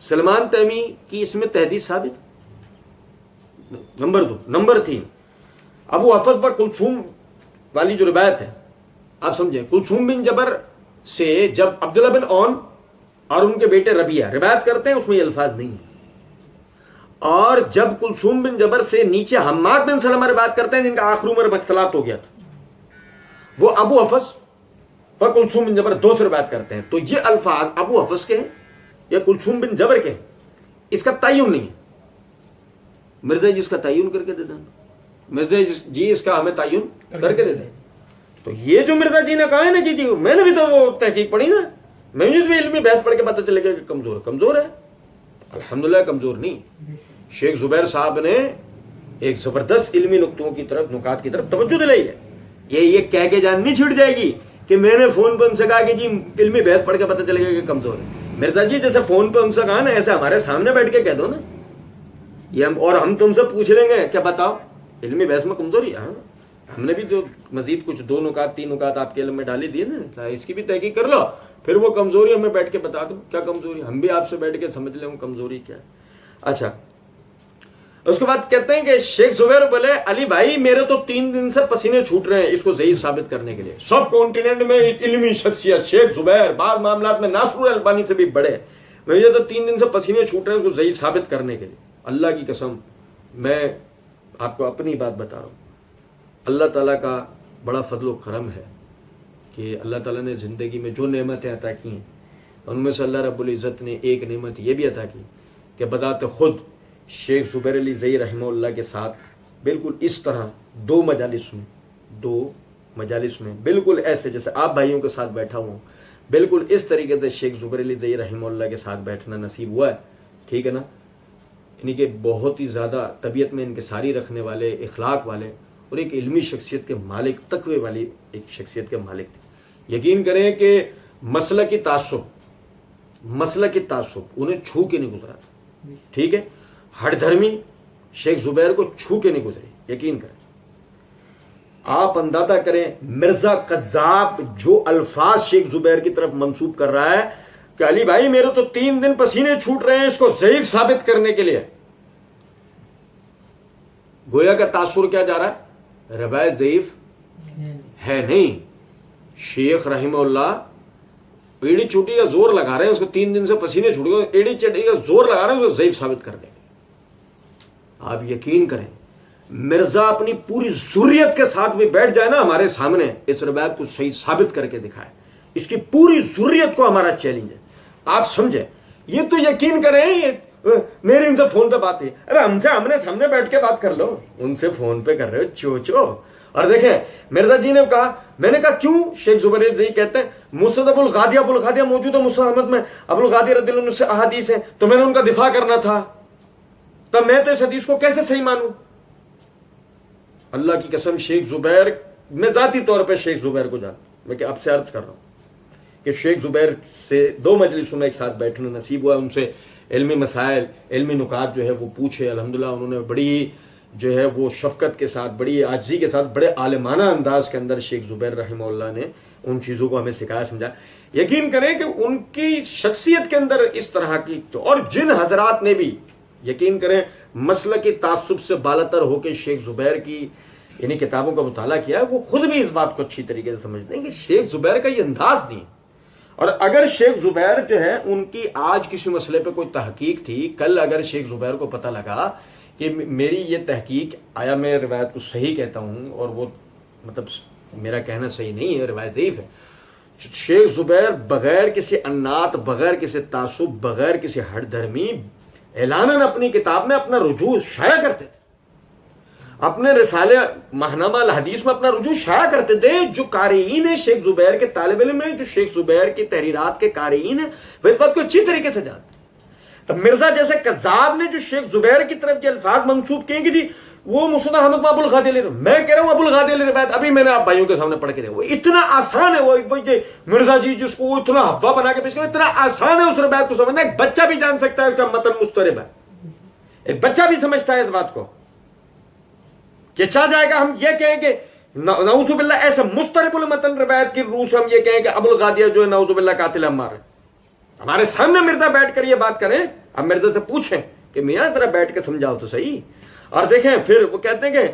سلمان تیمی کی اس میں تحدیث ثابت. نمبر 2. نمبر 3 ابو حفص و کلثوم والی جو روایت ہے آپ سمجھیں، کلثوم بن جبر سے جب عبداللہ بن اون اور ان کے بیٹے ربیہ روایت کرتے ہیں اس میں یہ الفاظ نہیں ہیں، اور جب کلثوم بن جبر سے نیچے حماد بن سلمہ روایت کرتے ہیں جن کا آخر عمر میں اختلاط ہو گیا تھا، وہ ابو حفص و کلثوم بن جبر 2 سے روایت کرتے ہیں. تو یہ الفاظ ابو حفص کے ہیں یا کلثوم بن جبر کے ہیں، اس کا تعین نہیں ہے. مرزا جی اس کا تعین کر کے دے دیں، مرزا جی اس کا ہمیں تعین کر کے دے دیں. تو یہ جو مرزا جی نے کہا ہے نا جی میں نے بھی تو وہ تحقیق پڑھی نا، میں بھی علمی بحث پڑھ کے پتہ چلے گا کہ کمزور ہے. الحمدللہ کمزور نہیں. شیخ زبیر صاحب نے ایک زبردست علمی نقطوں کی طرف نکات کی طرف توجہ دلائی ہے. یہ کہہ کے جان نہیں چھوٹ جائے گی کہ میں نے فون پہ ان سے کہا کہ جی علمی بحث پڑھ کے پتہ چلے گا کہ کمزور ہے. مرزا جی جیسے فون پہ ان سے کہا نا ایسے ہمارے سامنے بیٹھ کے کہہ دو نا، یہ اور ہم تم سے پوچھ لیں گے کیا بتاؤ علمی بحث میں کمزوری ہے. ہم نے بھی تو مزید کچھ 2 نکات 3 نکات آپ کے علم میں ڈالی دیے نا, اس کی بھی تحقیق کر لو, پھر وہ کمزوری ہمیں بیٹھ کے بتا دو کیا کمزوری, ہم بھی آپ سے بیٹھ کے سمجھ لیں وہ کمزوری کیا ہے. اچھا اس کے بعد کہتے ہیں کہ شیخ زبیر بولے علی بھائی میرے تو 3 دن سے پسینے چھوٹ رہے ہیں اس کو ضعیف ثابت کرنے کے لیے. سب کانٹیننٹ میں علمی شخصیت شیخ زبیر بعض معاملات میں ناصر الالبانی سے بھی بڑے, مجھے تو 3 دن سے پسینے چھوٹ رہے ہیں اس کو ضعیف ثابت کرنے کے لیے. اللہ کی قسم میں آپ کو اپنی بات بتا رہا ہوں, اللہ تعالیٰ کا بڑا فضل و کرم ہے کہ اللہ تعالیٰ نے زندگی میں جو نعمتیں عطا کی ہیں ان میں سے اللہ رب العزت نے ایک نعمت یہ بھی عطا کی کہ بذات خود شیخ زبیر علی زئی رحمہ اللہ کے ساتھ بالکل اس طرح 2 مجالس میں بالکل ایسے جیسے آپ بھائیوں کے ساتھ بیٹھا ہوں, بالکل اس طریقے سے شیخ زبیر علی زئی رحمہ اللہ کے ساتھ بیٹھنا نصیب ہوا ہے. ٹھیک ہے نا, یعنی کہ بہت ہی زیادہ طبیعت میں انکساری رکھنے والے, اخلاق والے اور ایک علمی شخصیت کے مالک, تقوی والی ایک شخصیت کے مالک تھے. یقین کریں کہ مسلکی تعصب انہیں چھو کے نہیں گزرا تھا. ٹھیک ہے, ہٹ دھرمی شیخ زبیر کو چھو کے نہیں گزرے. یقین کریں, آپ اندازہ کریں مرزا قذاب جو الفاظ شیخ زبیر کی طرف منسوب کر رہا ہے کہ علی بھائی میرے تو 3 دن پسینے چھوٹ رہے ہیں اس کو ضعیف ثابت کرنے کے لیے, گویا کا تاثر کیا جا رہا ہے, روایت ضعیف ہے نہیں. شیخ رحمہ اللہ ایڑی چوٹی کا زور لگا رہے ہیں اس کو 3 دن سے پسینے چھوٹ گئے, ایڑی چٹی کا زور لگا رہے ہیں اس کو ضعیف ثابت کرنے. آپ یقین کریں مرزا اپنی پوری ضروریت کے ساتھ بھی بیٹھ جائے نا ہمارے سامنے, اس روایت کو صحیح ثابت کر کے دکھائے, اس کی پوری ضروریت کو ہمارا چیلنج ہے. آپ سمجھیں, یہ تو یقین کریں میری ان سے فون پہ بات ہے, ارے ہم سے ہم نے سامنے بیٹھ کے بات کر لو, ان سے فون پہ کر رہے ہو چو. اور دیکھیں مرزا جی نے کہا, میں نے کہا کیوں؟ شیخ زبیر زئی کہتے ہیں مسند ابو الغادیہ موجود ہے مسند احمد میں, ابو الغادیہ رضی اللہ عنہ سے احادیث ہیں تو میں نے ان کا دفاع کرنا تھا, تب میں تو اس حدیث کو کیسے صحیح مانوں؟ اللہ کی قسم شیخ زبیر, میں ذاتی طور پہ شیخ زبیر کو جانتا, میں کہ آپ سے عرض کر رہا ہوں کہ شیخ زبیر سے 2 مجلسوں میں ایک ساتھ بیٹھنا نصیب ہوا, ان سے علمی مسائل علمی نکات جو ہے وہ پوچھے. الحمدللہ انہوں نے بڑی جو ہے وہ شفقت کے ساتھ, بڑی عاجزی کے ساتھ, بڑے عالمانہ انداز کے اندر شیخ زبیر رحمہ اللہ نے ان چیزوں کو ہمیں سکھایا سمجھا. یقین کریں کہ ان کی شخصیت کے اندر اس طرح کی, اور جن حضرات نے بھی یقین کریں مسلکی تعصب سے بالاتر ہو کے شیخ زبیر کی یعنی کتابوں کا مطالعہ کیا ہے, وہ خود بھی اس بات کو اچھی طریقے سے سمجھتے ہیں کہ شیخ زبیر کا یہ انداز نہیں. اور اگر شیخ زبیر جو ہے ان کی آج کسی مسئلے پہ کوئی تحقیق تھی, کل اگر شیخ زبیر کو پتہ لگا کہ میری یہ تحقیق, آیا میں روایت کو صحیح کہتا ہوں اور وہ مطلب میرا کہنا صحیح نہیں ہے, روایت ضعیف ہے, شیخ زبیر بغیر کسی عنات, بغیر کسی تعصب, بغیر کسی ہٹ دھرمی اعلاناً اپنی کتاب میں اپنا رجوع شائع کرتے تھے, اپنے رسالے ماہنامہ الحدیث میں اپنا رجوع شائع کرتے تھے. جو قارئین ہیں شیخ زبیر کے طالب علم ہیں, جو شیخ زبیر کی تحریرات کے قارئین ہیں, وہ اس بات کو اچھی طریقے سے جانتے ہیں. تو مرزا جیسے کذاب نے جو شیخ زبیر کی طرف کے الفاظ منسوب کیے کہ جی وہ مسند احمد میں ابو الغادی علی, میں کہہ رہا ہوں ابو الغادی علی روایت ابھی میں نے آپ بھائیوں کے سامنے پڑھ کے دیا, وہ اتنا آسان ہے, وہ مرزا جی جس کو وہ اتنا ہوا بنا کے پیش کرے, اتنا آسان ہے اس روایت کو سمجھنا. ایک بچہ بھی جان سکتا ہے اس کا متن مسترب ہے, ایک بچہ بھی سمجھتا ہے اس بات کو کہ چاہ جائے گا ہم یہ کہیں کہ نعوذ باللہ ایسے مسترب المتن روایت کی روح سے ہم یہ کہیں کہ ابو الغادیہ جو ہے نعوذ باللہ قاتل عمار ہے. ہمارے سامنے مرزا بیٹھ کر یہ بات کریں, اب مرزا سے پوچھیں کہ میاں ذرا بیٹھ کے سمجھاؤ تو صحیح. اور دیکھیں پھر وہ کہتے ہیں کہ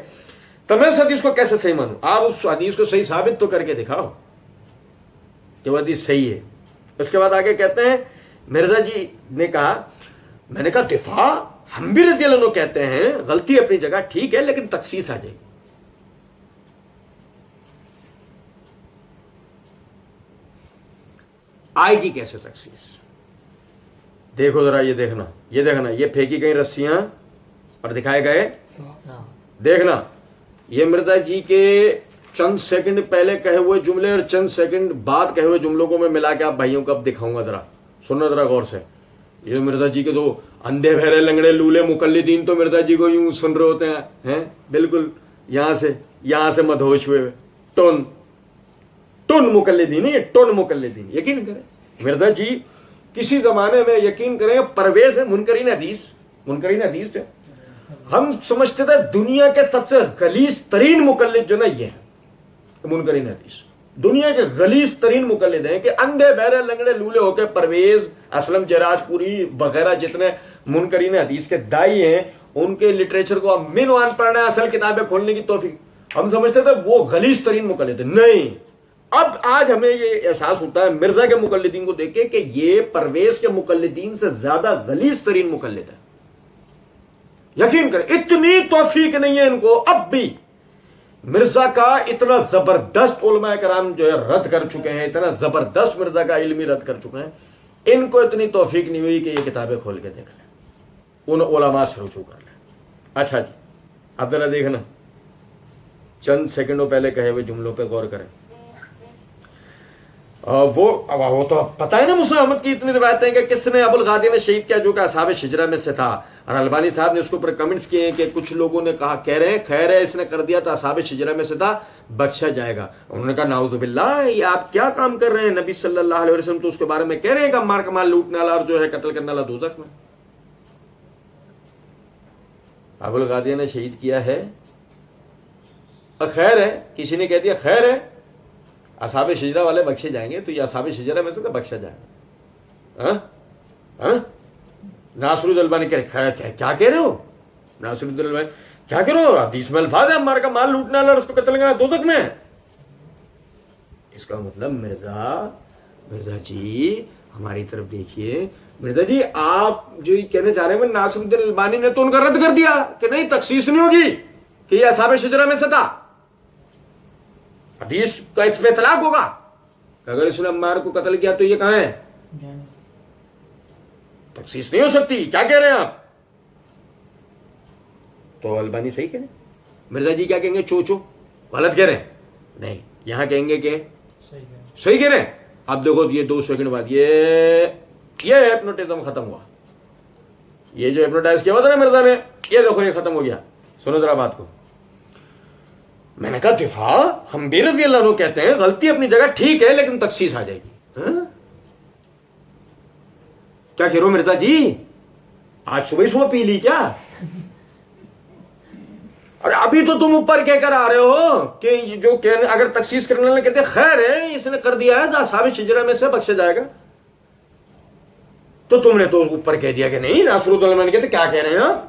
تو میں اس حدیث کو کیسے صحیح مانوں, آپ اس حدیث کو صحیح ثابت تو کر کے دکھاؤ کہ وہ حدیث صحیح ہے. اس کے بعد آگے کہتے ہیں مرزا جی نے کہا, میں نے کہا دفاع ہم بھی رضی اللہ عنہ کہتے ہیں, غلطی اپنی جگہ ٹھیک ہے لیکن تخصیص آ جائے گی. آئے گی کیسے تخصیص؟ دیکھو ذرا, یہ دیکھنا, یہ پھینکی گئی رسیاں اور دکھائے گئے, دیکھنا یہ مرزا جی کے چند سیکنڈ پہلے کہے ہوئے جملے اور چند سیکنڈ بعد کہے ہوئے جملوں کو میں ملا کے آپ بھائیوں کو اب دکھاؤں گا, ذرا سننا ذرا غور سے. یہ مرزا جی کے تو اندھے بہرے لنگڑے لولے مقلدین تو مرزا جی کو یوں سن رہے ہوتے ہیں بالکل یہاں سے مدہوش ہوئے, ٹن مقلدین, یہ ٹن مقلدین. یقین کریں مرزا جی کسی زمانے میں, یقین کریں پرویز ہے منکرین حدیث جو ہم سمجھتے تھے دنیا کے سب سے غلیظ ترین مقلد جو نا یہ ہے منکرین حدیث، دنیا کے غلیظ ترین مقلد ہیں کہ اندھے بہرے لنگڑے لولے ہو کے پرویز اسلم جراج پوری وغیرہ جتنے منکرین حدیث کے دائی ہیں ان کے لٹریچر کو ہم من وان پڑھنا ہے، اصل کتابیں کھولنے کی توفیق، ہم سمجھتے تھے وہ غلیظ ترین مقلد ہے. نہیں، اب آج ہمیں یہ احساس ہوتا ہے مرزا کے مقلدین کو دیکھ کے کہ یہ پرویز کے مقلدین سے زیادہ غلیظ ترین مقلد ہے. یقین کریں اتنی توفیق نہیں ہے ان کو اب بھی. مرزا کا اتنا زبردست علماء کرام جو ہے رد کر چکے ہیں، اتنا زبردست مرزا کا علمی رد کر چکے ہیں، ان کو اتنی توفیق نہیں ہوئی کہ یہ کتابیں کھول کے دیکھ لیں، ان علماء سے رجوع کر لیں. اچھا جی اب ذرا دیکھنا، چند سیکنڈوں پہلے کہے ہوئے جملوں پہ غور کریں. وہ تو پتہ ہے نا مسلم احمد کی اتنی روایتیں کہ کس نے ابو الغادی نے شہید کیا جو کہ اصحاب شجرہ میں سے تھا، اور البانی صاحب نے اس کے اوپر کمنٹس کیے ہیں کہ کچھ لوگوں نے کہا کہہ رہے ہیں خیر ہے اس نے کر دیا تھا اصحاب شجرہ میں سے تھا بخشا جائے گا. انہوں نے کہا نعوذ باللہ یہ آپ کیا کام کر رہے ہیں، نبی صلی اللہ علیہ وسلم تو اس کے بارے میں کہہ رہے ہیں کہ مار کمال لوٹنے والا اور جو ہے قتل کرنے والا دوزخ میں. ابو الغادی نے شہید کیا ہے، خیر ہے کسی نے کہہ دیا خیر ہے اصحاب شجرہ والے بخشے جائیں گے تو یہ اصحاب شجرہ میں سے تو بخشا جائے گا. ناصر الدین کیا کہہ رہے ہو، ناصر الدین کیا کہہ رہے ہو، حدیث میں الفاظ ہے ہمارا کا مال لوٹنے والا اور اس کو قتل کرنا دوزخ میں. اس کا مطلب مرزا جی ہماری طرف دیکھیے، مرزا جی آپ جو کہنے چاہ رہے ہیں ناصر الدین البانی نے تو ان کا رد کر دیا کہ نہیں تخصیص نہیں ہوگی کہ یہ اصحاب شجرہ میں سے تھا، حدیث کا اس پہ اطلاق ہوگا اگر اس نے عمار کو قتل کیا تو یہ کہاں ہے، تخصیص نہیں ہو سکتی. کیا کہہ رہے ہیں آپ؟ تو البانی صحیح کہہ رہے ہیں، مرزا جی کیا کہیں گے چو غلط کہہ رہے ہیں، نہیں یہاں کہیں گے کہ صحیح کہہ رہے ہیں. اب دیکھو یہ 2 سیکنڈ بعد یہ ہپنوٹزم ختم ہوا، یہ جو ہپنوٹائز کیا ہوا تھا نا مرزا نے یہ دیکھو یہ ختم ہو گیا. سنو ذرا بات کو. میں نے کہا دفاع ہم بھی رضی اللہ عنہ کہتے ہیں غلطی اپنی جگہ ٹھیک ہے لیکن تخصیص آ جائے گی. کیا کہہ رہے ہو مرزا جی، آج صبح پی لی کیا؟ اور ابھی تو تم اوپر کہہ کر آ رہے ہو کہ جو اگر تخصیص کرنے والے کہتے خیر ہے اس نے کر دیا ہے اصحاب شجرہ میں سے بخشا جائے گا، تو تم نے تو اوپر کہہ دیا کہ نہیں ناصر الدین کہتے کیا کہہ رہے ہیں آپ،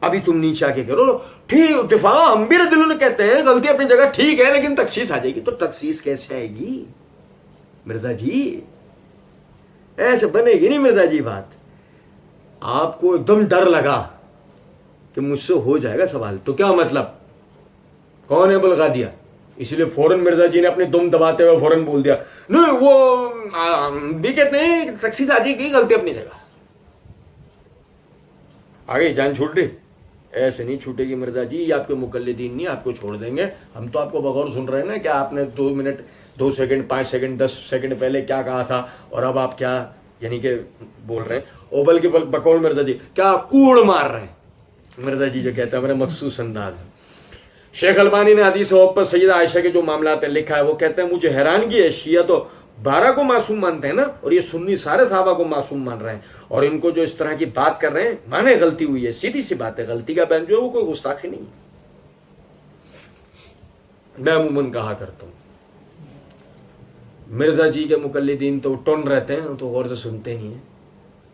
ابھی تم نیچے آ کے کرو ٹھیک دفاع ہم بھی رضی اللہ عنہ کہتے ہیں غلطی اپنی جگہ ٹھیک ہے لیکن تخصیص آ جائے گی. تو تخصیص کیسے آئے گی مرزا جی، ایسے بنے گی نہیں مرزا جی. بات آپ کو ایک دم ڈر لگا کہ مجھ سے ہو جائے گا سوال، تو کیا مطلب کون ہے ابو الغادیہ، اس لیے فوراً مرزا جی نے اپنی دم دباتے ہوئے فوراً بول دیا نہیں وہ بھی کہتے ہیں تخصیص آ جائے گی غلطی اپنی جگہ. آگے جان چھوٹ رہی، ایسے نہیں چھوٹے گی مرزا جی، یہ آپ کے مقلدین نہیں آپ کو چھوڑ دیں گے. ہم تو آپ کو بغور سن رہے ہیں نا کہ آپ نے 2 منٹ 2 سیکنڈ 5 سیکنڈ 10 سیکنڈ پہلے کیا کہا تھا اور اب آپ کیا یعنی کہ بول رہے ہیں، او بلکہ بقول مرزا جی کیا کوڑ مار رہے ہیں. مرزا جی جو کہتا ہے میرا مخصوص انداز ہے. شیخ البانی نے حدیث وقت پر سیدہ عائشہ کے جو معاملات ہیں لکھا ہے، وہ کہتے ہیں مجھے حیرانگی ہے شیعہ تو 12 کو معصوم مانتے ہیں نا اور یہ سنی سارے صحابہ کو معصوم مان رہے ہیں اور ان کو جو اس طرح کی بات کر رہے ہیں مانے غلطی ہوئی ہے، سیدھی سی بات ہے، غلطی کا بیان جو ہے وہ کوئی گستاخی نہیں. میں عموماً کہا کرتا ہوں مرزا جی کے مقلدین تو ٹون رہتے ہیں تو غور سے سنتے نہیں ہیں،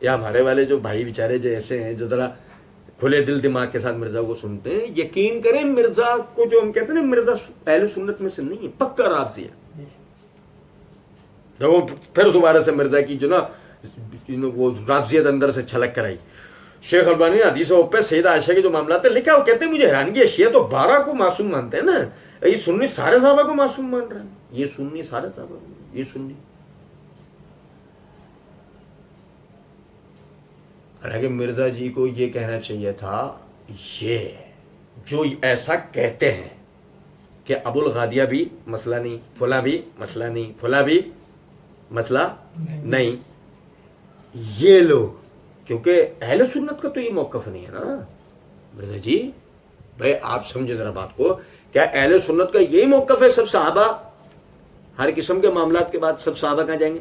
یا ہمارے والے جو بھائی بیچارے جو ایسے ہیں جو ذرا کھلے دل دماغ کے ساتھ مرزا کو سنتے ہیں. یقین کریں مرزا کو جو ہم کہتے ہیں نا مرزا اہل سنت میں سے نہیں ہے، پکا رافضی ہے. پھر دوبارہ سے مرزا کی جو نا وہ رافضیت اندر سے چھلک کر آئی. شیخ البانی نے حدیث پہ سیدہ عائشہ کے جو معاملات ہیں لکھا، وہ کہتے ہیں مجھے حیرانگی ہے شیعہ تو 12 کو معصوم مانتے ہیں نا، یہ سنی سارے صحابہ کو معصوم مان رہے ہیں، یہ سنی سارے صحابہ یہ سنی. حالانکہ مرزا جی کو یہ کہنا چاہیے تھا یہ جو ایسا کہتے ہیں کہ ابو الغادیہ بھی مسئلہ نہیں، فلاں بھی مسئلہ نہیں، فلاں بھی مسئلہ نہیں، یہ لوگ کیونکہ اہل سنت کا تو یہ موقف نہیں ہے نا مرزا جی. بھائی آپ سمجھے ذرا بات کو، کیا اہل سنت کا یہی موقف ہے سب صحابہ ہر قسم کے معاملات کے بعد سب صحابہ کہاں جائیں گے،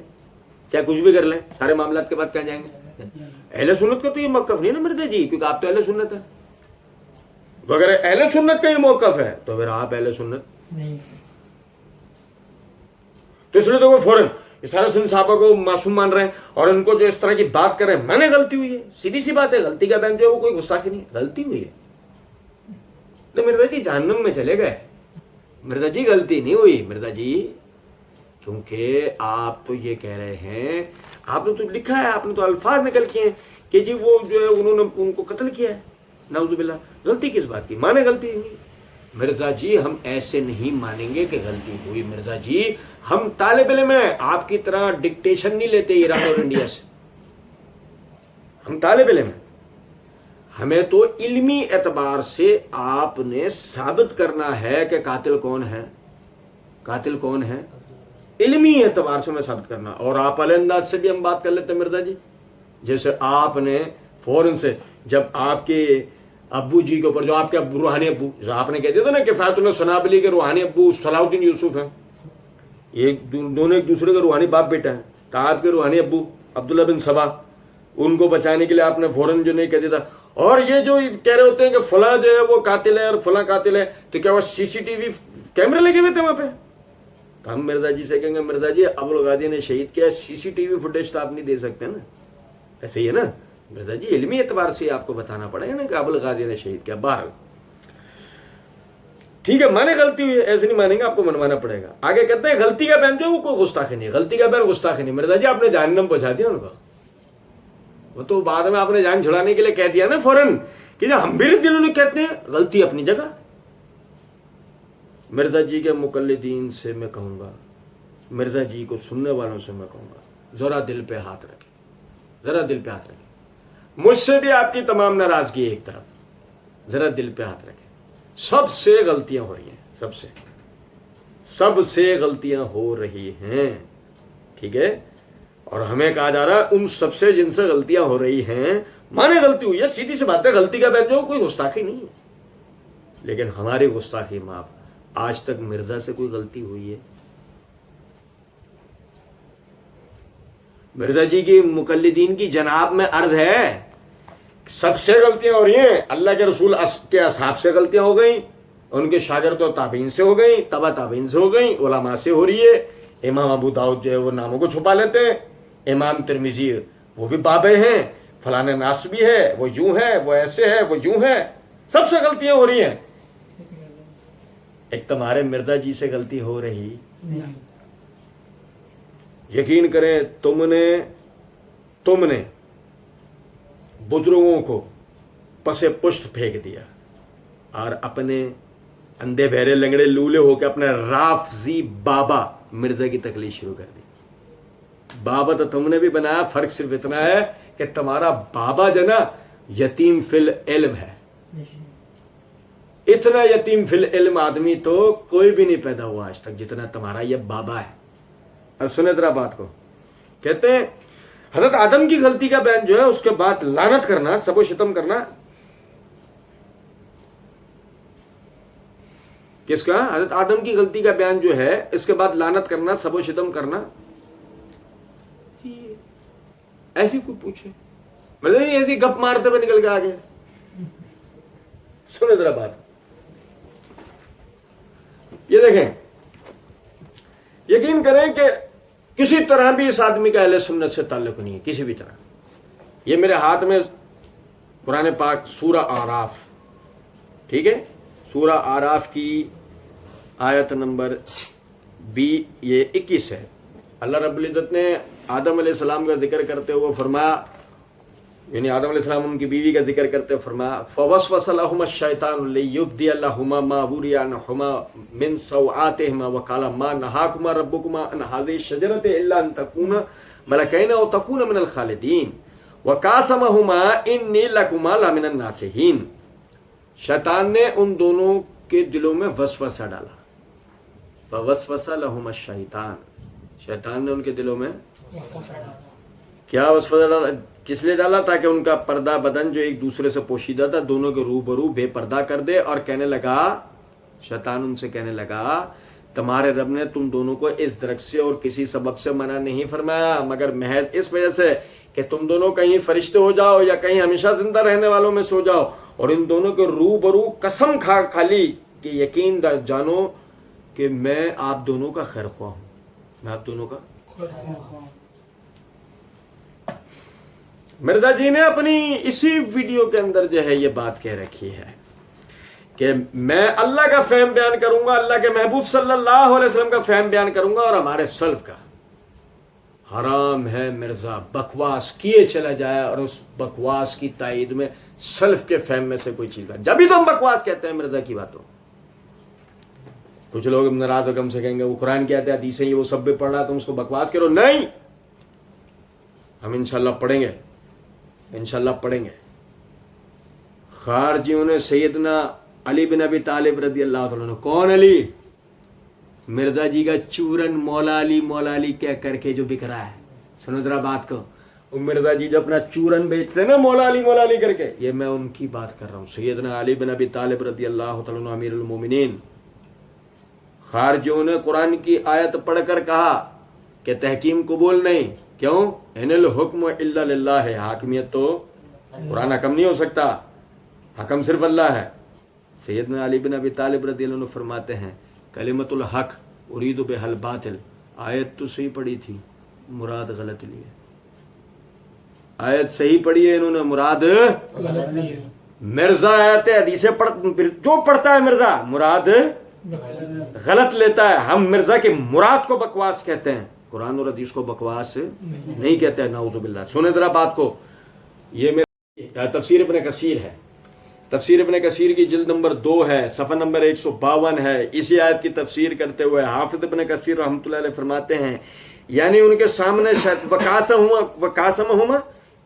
چاہے کچھ بھی کر لیں سارے معاملات کے بعد کہاں جائیں گے؟ اہل سنت کا تو یہ موقف نہیں نا مرزا جی، کیونکہ آپ تو اہل سنت ہیں. تو اگر اہل سنت کا یہ موقف ہے تو پھر آپ اہل سنت نہیں. تو اس لیے تو وہ فوراً اس طرح سن صحابہ کو معصوم مان رہے ہیں اور ان کو جو اس طرح کی بات کر رہے ہیں. میں نے غلطی ہوئی ہے، سیدھی سی بات ہے، غلطی کا بیان جو ہے وہ کوئی گستاخی نہیں، غلطی ہوئی ہے تو مرزا جی جہنم میں چلے گئے. مرزا جی غلطی نہیں ہوئی مرزا جی، کیونکہ آپ تو یہ کہہ رہے ہیں، آپ نے تو لکھا ہے، آپ نے تو الفاظ نکل کیے ہیں کہ جی وہ جو ہے انہوں نے ان کو قتل کیا ہے. نعوذ باللہ. غلطی کس بات کی؟ مانے غلطی نہیں. مرزا جی ہم ایسے نہیں مانیں گے کہ غلطی ہوئی. مرزا جی ہم طالب علم ہیں، آپ کی طرح ڈکٹیشن نہیں لیتے ایران اور انڈیا سے. ہم طالب علم ہیں، ہمیں تو علمی اعتبار سے آپ نے ثابت کرنا ہے کہ قاتل کون ہے، قاتل کون ہے، علمی اعتبار سے میں ثابت کرنا. اور آپ علیہ انداز سے بھی ہم بات کر لیتے ہیں مرزا جی. جیسے آپ نے فوراً سے جب آپ کے ابو جی کے اوپر، جو آپ کے روحانی ابو، جو آپ نے کہہ دیا تھا نا کہ فیض اللہ ثناء علی کے روحانی ابو صلاح الدین یوسف ہیں، یہ دونوں ایک دوسرے کے روحانی باپ بیٹا ہیں. تو آپ کے روحانی ابو عبداللہ بن سبا، ان کو بچانے کے لیے آپ نے فوراً جو نہیں کہہ دیا تھا. اور یہ جو کہہ رہے ہوتے ہیں کہ فلاں جو ہے وہ قاتل ہے اور فلاں قاتل ہے، تو کیا وہ سی سی ٹی وی کیمرے لگے ہوئے تھے وہاں پہ؟ تو ہم مرزا جی سے کہیں گے مرزا جی ابو الغازی نے شہید کیا، سی سی ٹی وی فوٹیج تو آپ نہیں دے سکتے نا. ایسے ہی ہے نا مرزا جی، علمی اعتبار سے آپ کو بتانا پڑے گا نا کہ ابو الغازی نے شہید کیا. بہرحال ٹھیک ہے، مانے غلطی ہوئی ہے، ایسے نہیں مانیں گے، آپ کو منوانا پڑے گا. آگے کہتے ہیں غلطی کا بیان جو ہے وہ کوئی گستاخی نہیں، غلطی کا بیان گستاخی نہیں. مرزا جی آپ نے جہنم پہنچا دیا ان کو. وہ تو بعد میں آپ نے جان چھڑانے کے لیے کہہ دیا نا فوراً کہ جو ہم بھی دلوں نے کہتے ہیں غلطی اپنی جگہ. مرزا جی کے مقلدین سے میں کہوں گا، مرزا جی کو سننے والوں سے میں کہوں گا، ذرا دل پہ ہاتھ رکھیں، ذرا دل پہ ہاتھ رکھیں. مجھ سے بھی آپ کی تمام ناراضگی ایک طرف، ذرا دل پہ ہاتھ رکھیں. سب سے غلطیاں ہو رہی ہیں، سب سے غلطیاں ہو رہی ہیں، ٹھیک ہے. اور ہمیں کہا جا رہا ہے ان سب سے جن سے غلطیاں ہو رہی ہیں، مانے غلطی ہوئی ہے، سیدھی سی بات ہے، غلطی کا بیان جو کوئی گستاخی نہیں ہے. لیکن ہماری گستاخی معاف. آج تک مرزا سے کوئی غلطی ہوئی ہے؟ مرزا جی کی مقلدین کی جناب میں عرض ہے، سب سے غلطیاں ہو رہی ہیں. اللہ کے رسول کے اصحاب سے غلطیاں ہو گئیں، ان کے شاگرد و تابعین سے ہو گئیں، تبع تابعین سے ہو گئیں، علماء سے ہو رہی ہے. امام ابو داؤد جو ہے وہ ناموں کو چھپا لیتے ہیں، امام ترمذی وہ بھی بابے ہیں، فلانے ناس بھی ہے، وہ یوں ہے، وہ ایسے ہے، وہ یوں ہے. سب سے غلطیاں ہو رہی ہیں. ایک تمہارے مرزا جی سے غلطی ہو رہی نہیں. یقین کریں تم نے بزرگوں کو پس پشت پھینک دیا اور اپنے اندھے بہرے لنگڑے لولے ہو کے اپنے رافضی بابا مرزا کی تقلید شروع کر دی. بابا تو تم نے بھی بنایا، فرق صرف اتنا ہے کہ تمہارا بابا جو نا یتیم فی العلم ہے. اتنا یتیم فی العلم آدمی تو کوئی بھی نہیں پیدا ہوا آج تک جتنا تمہارا یہ بابا ہے. اور سنیں ذرا بات کو. کہتے ہیں حضرت آدم کی غلطی کا بیان جو ہے اس کے بعد لعنت کرنا، سب و شتم کرنا. کس کا؟ حضرت آدم کی غلطی کا بیان جو ہے اس کے بعد لعنت کرنا، سب و شتم کرنا. ایسی کوئی پوچھے مطلب نہیں ایسی گپ مارتے ہوئے نکل کے آگے. سنیں ذرا بات. یہ دیکھیں، یقین کریں کہ کسی طرح بھی اس آدمی کا اہل سنت سے تعلق نہیں ہے، کسی بھی طرح. یہ میرے ہاتھ میں قرآن پاک سورہ آراف، ٹھیک ہے، سورہ آراف کی آیت نمبر 21 ہے. اللہ رب العزت نے آدم علیہ السلام کا ذکر کرتے ہوئے فرمایا، یعنی آدم علیہ السلام ان کی بیوی کا ذکر کرتے ہوئے فرمایا فَوَسْوَسَ لَهُمَا الشَّيْطَانُ لِيُبْدِيَ لَهُمَا مَا وُرِيَ عَنْهُمَا مِنْ سَوْآتِهِمَا وَقَالَ مَا نَهَاكُمَا رَبُّكُمَا عَنْ هَذِهِ الشَّجَرَةِ إِلَّا أَن تَكُونَا مَلَكَيْنِ أَوْ تَكُونَا مِنَ الْخَالِدِينَ وَقَاسَمَهُمَا إِنِّي لَكُمَا لَمِنَ النَّاصِحِينَ. شیطان نے ان دونوں کے دلوں میں وسوسہ ڈالا. فَوَسْوَسَ لَهُمَا الشَّيْطَانُ، شیطان نے ان کے دلوں میں کیا وسوسہ ڈالا؟ کس لیے ڈالا؟ تاکہ ان کا پردہ بدن جو ایک دوسرے سے پوشیدہ تھا دونوں کے روبرو بے پردہ کر دے. اور کہنے لگا، شیطان ان سے کہنے لگا تمہارے رب نے تم دونوں کو اس درخت سے اور کسی سبب سے منع نہیں فرمایا مگر محض اس وجہ سے کہ تم دونوں کہیں فرشتے ہو جاؤ یا کہیں ہمیشہ زندہ رہنے والوں میں سو جاؤ، اور ان دونوں کے روبرو قسم کھا لی کہ یقین جانو کہ میں آپ دونوں کا خیر خواہ ہوں، میں آپ دونوں کا۔ مرزا جی نے اپنی اسی ویڈیو کے اندر جو ہے یہ بات کہہ رکھی ہے کہ میں اللہ کا فہم بیان کروں گا، اللہ کے محبوب صلی اللہ علیہ وسلم کا فہم بیان کروں گا، اور ہمارے سلف کا۔ حرام ہے مرزا بکواس کیے چلا جائے اور اس بکواس کی تائید میں سلف کے فہم میں سے کوئی چیز کا، جبھی تو ہم بکواس کہتے ہیں مرزا کی باتوں۔ کچھ لوگ ناراض ہو ہم سے کہیں گے وہ قرآن کی آیتیں حدیثیں ہیں وہ سب بھی پڑھ رہا تم اس کو بکواس کرو، نہیں، ہم انشاءاللہ پڑھیں گے، انشاءاللہ پڑھیں گے۔ خارجیوں نے سیدنا علی بن ابی طالب رضی اللہ عنہ، کون علی؟ مرزا جی کا چورن مولا علی کہہ کر کے جو بک رہا ہے، سنو ذرا بات کو، مرزا جی جو اپنا چورن بیچتے ہیں نا مولا علی کر کے، یہ میں ان کی بات کر رہا ہوں، سیدنا علی بن ابی طالب رضی اللہ تعالیٰ عنہ امیر المومنین۔ خارجیوں نے قرآن کی آیت پڑھ کر کہا کہ تحکیم قبول نہیں، کیوں؟ ان الحکم الا للہ، حاکمیت تو قرآن حکم نہیں ہو سکتا، حکم صرف اللہ ہے۔ سیدنا علی بن ابی طالب رضی اللہ عنہ فرماتے ہیں کلمۃ الحق ارید بہ الباطل، آیت تو صحیح پڑھی تھی، مراد غلط لی ہے۔ آیت صحیح پڑھی ہے انہوں نے، مراد غلط لی ہے۔ مرزا آیت حدیثیں جو پڑھتا ہے مرزا مراد غلط لیتا ہے۔ ہم مرزا کی مراد کو بکواس کہتے ہیں، قرآن اور حدیث کو بکواس نہیں کہتے ہیں، نعوذ باللہ۔ سنیں ذرا بات کو، یہ میرا تفسیر ابن کثیر ہے، تفسیر ابن کثیر کی جلد نمبر 2 ہے، صفحہ نمبر 152 ہے۔ اسی آیت کی تفسیر کرتے ہوئے حافظ ابن کثیر رحمۃ اللہ علیہ فرماتے ہیں یعنی ان کے سامنے وقاسمہما،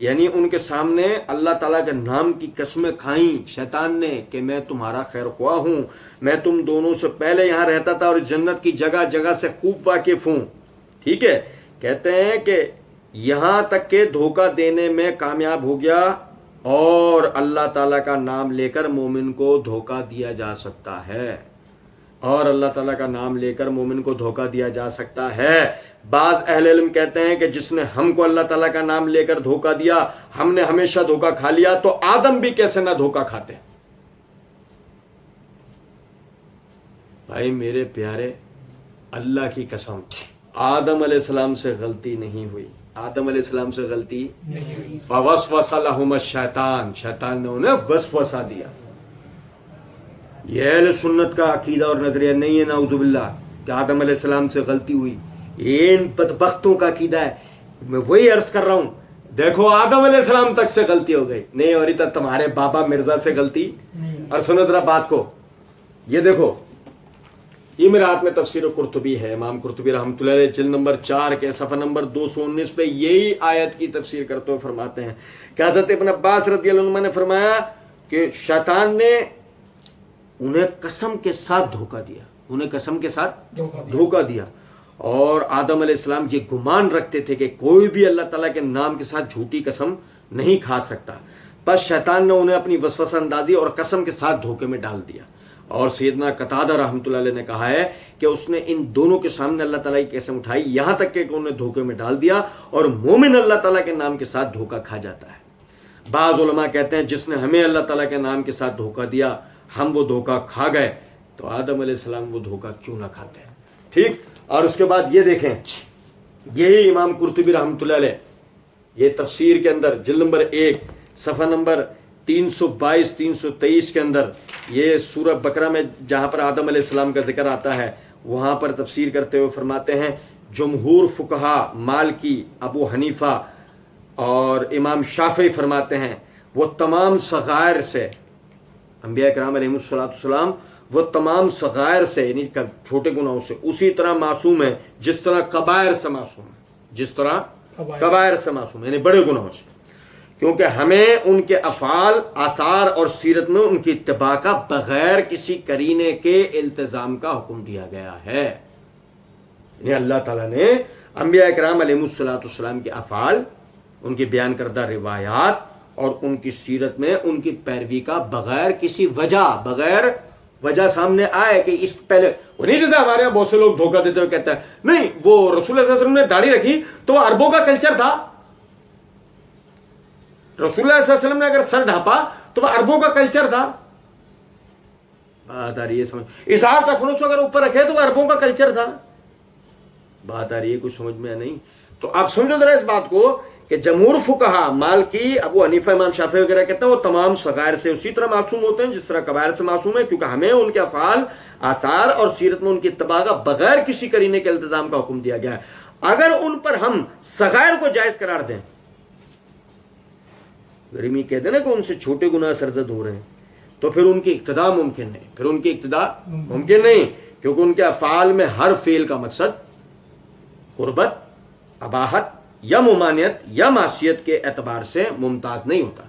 یعنی ان کے سامنے اللہ تعالیٰ کے نام کی قسمیں کھائیں شیطان نے کہ میں تمہارا خیر خواہ ہوں، میں تم دونوں سے پہلے یہاں رہتا تھا اور جنت کی جگہ جگہ سے خوب واقف ہوں۔ ٹھیک ہے، کہتے ہیں کہ یہاں تک کہ دھوکہ دینے میں کامیاب ہو گیا، اور اللہ تعالیٰ کا نام لے کر مومن کو دھوکہ دیا جا سکتا ہے، اور اللہ تعالیٰ کا نام لے کر مومن کو دھوکہ دیا جا سکتا ہے۔ بعض اہل علم کہتے ہیں کہ جس نے ہم کو اللہ تعالیٰ کا نام لے کر دھوکہ دیا، ہم نے ہمیشہ دھوکہ کھا لیا، تو آدم بھی کیسے نہ دھوکہ کھاتے۔ بھائی میرے پیارے، اللہ کی قسم آدم علیہ السلام سے غلطی نہیں ہوئی، آدم علیہ السلام سے غلطی نہیں ہوئی۔ فوسوس لہما الشیطان، شیطان نے انہیں وسوسہ دیا۔ یہ اہل سنت کا عقیدہ اور نظریہ نہیں ہے نعوذ باللہ کہ آدم علیہ السلام سے غلطی ہوئی، یہ ان بدبختوں کا عقیدہ ہے۔ میں وہی عرض کر رہا ہوں، دیکھو آدم علیہ السلام تک سے غلطی ہو گئی، نہیں ہو رہی تب تمہارے بابا مرزا سے غلطی۔ اور سنو ذرا بات کو، یہ دیکھو، یہ میرے ہاتھ میں تفسیر قرطبی ہے، امام قرطبی رحمۃ اللہ علیہ جلد نمبر 4 کے صفحہ نمبر 219 پہ یہی آیت کی تفسیر کرتے ہوئے فرماتے ہیں کہ حضرت ابن عباس رضی اللہ عنہ نے فرمایا کہ شیطان نے انہیں قسم کے ساتھ دھوکہ دیا، انہیں قسم کے ساتھ دھوکہ دیا، اور آدم علیہ السلام یہ گمان رکھتے تھے کہ کوئی بھی اللہ تعالیٰ کے نام کے ساتھ جھوٹی قسم نہیں کھا سکتا، بس شیطان نے انہیں اپنی وسوسہ اندازی اور قسم کے ساتھ دھوکے میں ڈال دیا۔ اور سیدنا قتادہ رحمۃ اللہ علیہ نے کہا ہے کہ اس نے ان دونوں کے سامنے اللہ تعالیٰ کی قسم اٹھائی، یہاں تک کہ انہیں دھوکے میں ڈال دیا، اور مومن اللہ تعالیٰ کے نام کے ساتھ دھوکہ کھا جاتا ہے۔ بعض علماء کہتے ہیں جس نے ہمیں اللہ تعالیٰ کے نام کے ساتھ دھوکہ دیا، ہم وہ دھوکہ کھا گئے، تو آدم علیہ السلام وہ دھوکہ کیوں نہ کھاتے ہیں۔ ٹھیک، اور اس کے بعد یہ دیکھیں، یہی امام قرطبی رحمۃ اللہ علیہ یہ تفسیر کے اندر جلد نمبر 1 صفحہ نمبر 322-323 کے اندر، یہ سورہ بقرہ میں جہاں پر آدم علیہ السلام کا ذکر آتا ہے، وہاں پر تفسیر کرتے ہوئے فرماتے ہیں جمہور فقہا مالکی، ابو حنیفہ اور امام شافعی فرماتے ہیں وہ تمام صغائر سے، انبیاء کرام علیہم السلام وہ تمام صغائر سے یعنی چھوٹے گناہوں سے اسی طرح معصوم ہے جس طرح کبائر سے معصوم ہے، جس طرح کبائر سے معصوم ہے، یعنی بڑے گناہوں سے، کیونکہ ہمیں ان کے افعال، آثار اور سیرت میں ان کی اتباع کا بغیر کسی قرینے کے التزام کا حکم دیا گیا ہے۔ یعنی اللہ تعالیٰ نے انبیاء کرام علیہم السلام کے افعال، ان کی بیان کردہ روایات اور ان کی سیرت میں ان کی پیروی کا بغیر کسی وجہ، بغیر وجہ سامنے آئے کہ اس پہلے وہ نہیں، جیسے ہمارے یہاں بہت سے لوگ دھوکہ دیتے ہوئے کہتے ہیں نہیں وہ رسول اللہ صلی اللہ علیہ وسلم نے داڑھی رکھی تو وہ عربوں کا کلچر تھا، رسول اللہ صلی اللہ علیہ وسلم نے اگر سر ڈھانپا تو وہ عربوں کا کلچر تھا. بات آ رہی ہے سمجھ؟ اظہار تخنص اگر اوپر رکھے تو وہ عربوں کا کلچر تھا. بات آ رہی ہے کچھ سمجھ میں نہیں؟ تو آپ سمجھو ذرا اس بات کو کہ جمہور فقہا مالکی، ابو حنیفہ، امام شافعی وغیرہ کہتے ہیں وہ تمام صغائر سے اسی طرح معصوم ہوتے ہیں جس طرح کبائر سے معصوم ہے، کیونکہ ہمیں ان کے افعال، آثار اور سیرت میں ان کی اتباع کا بغیر کسی قرینے کے التزام کا حکم دیا گیا ہے. اگر ان پر ہم صغائر کو جائز قرار دیں، گرمی کہتے ہیں نا کہ ان سے چھوٹے گناہ سرزد ہو رہے ہیں، تو پھر ان کی اقتداء ممکن نہیں، پھر ان کی اقتداء ممکن نہیں، کیونکہ ان کے افعال میں ہر فعل کا مقصد قربت، اباحت یا ممانعت یا معصیت کے اعتبار سے ممتاز نہیں ہوتا.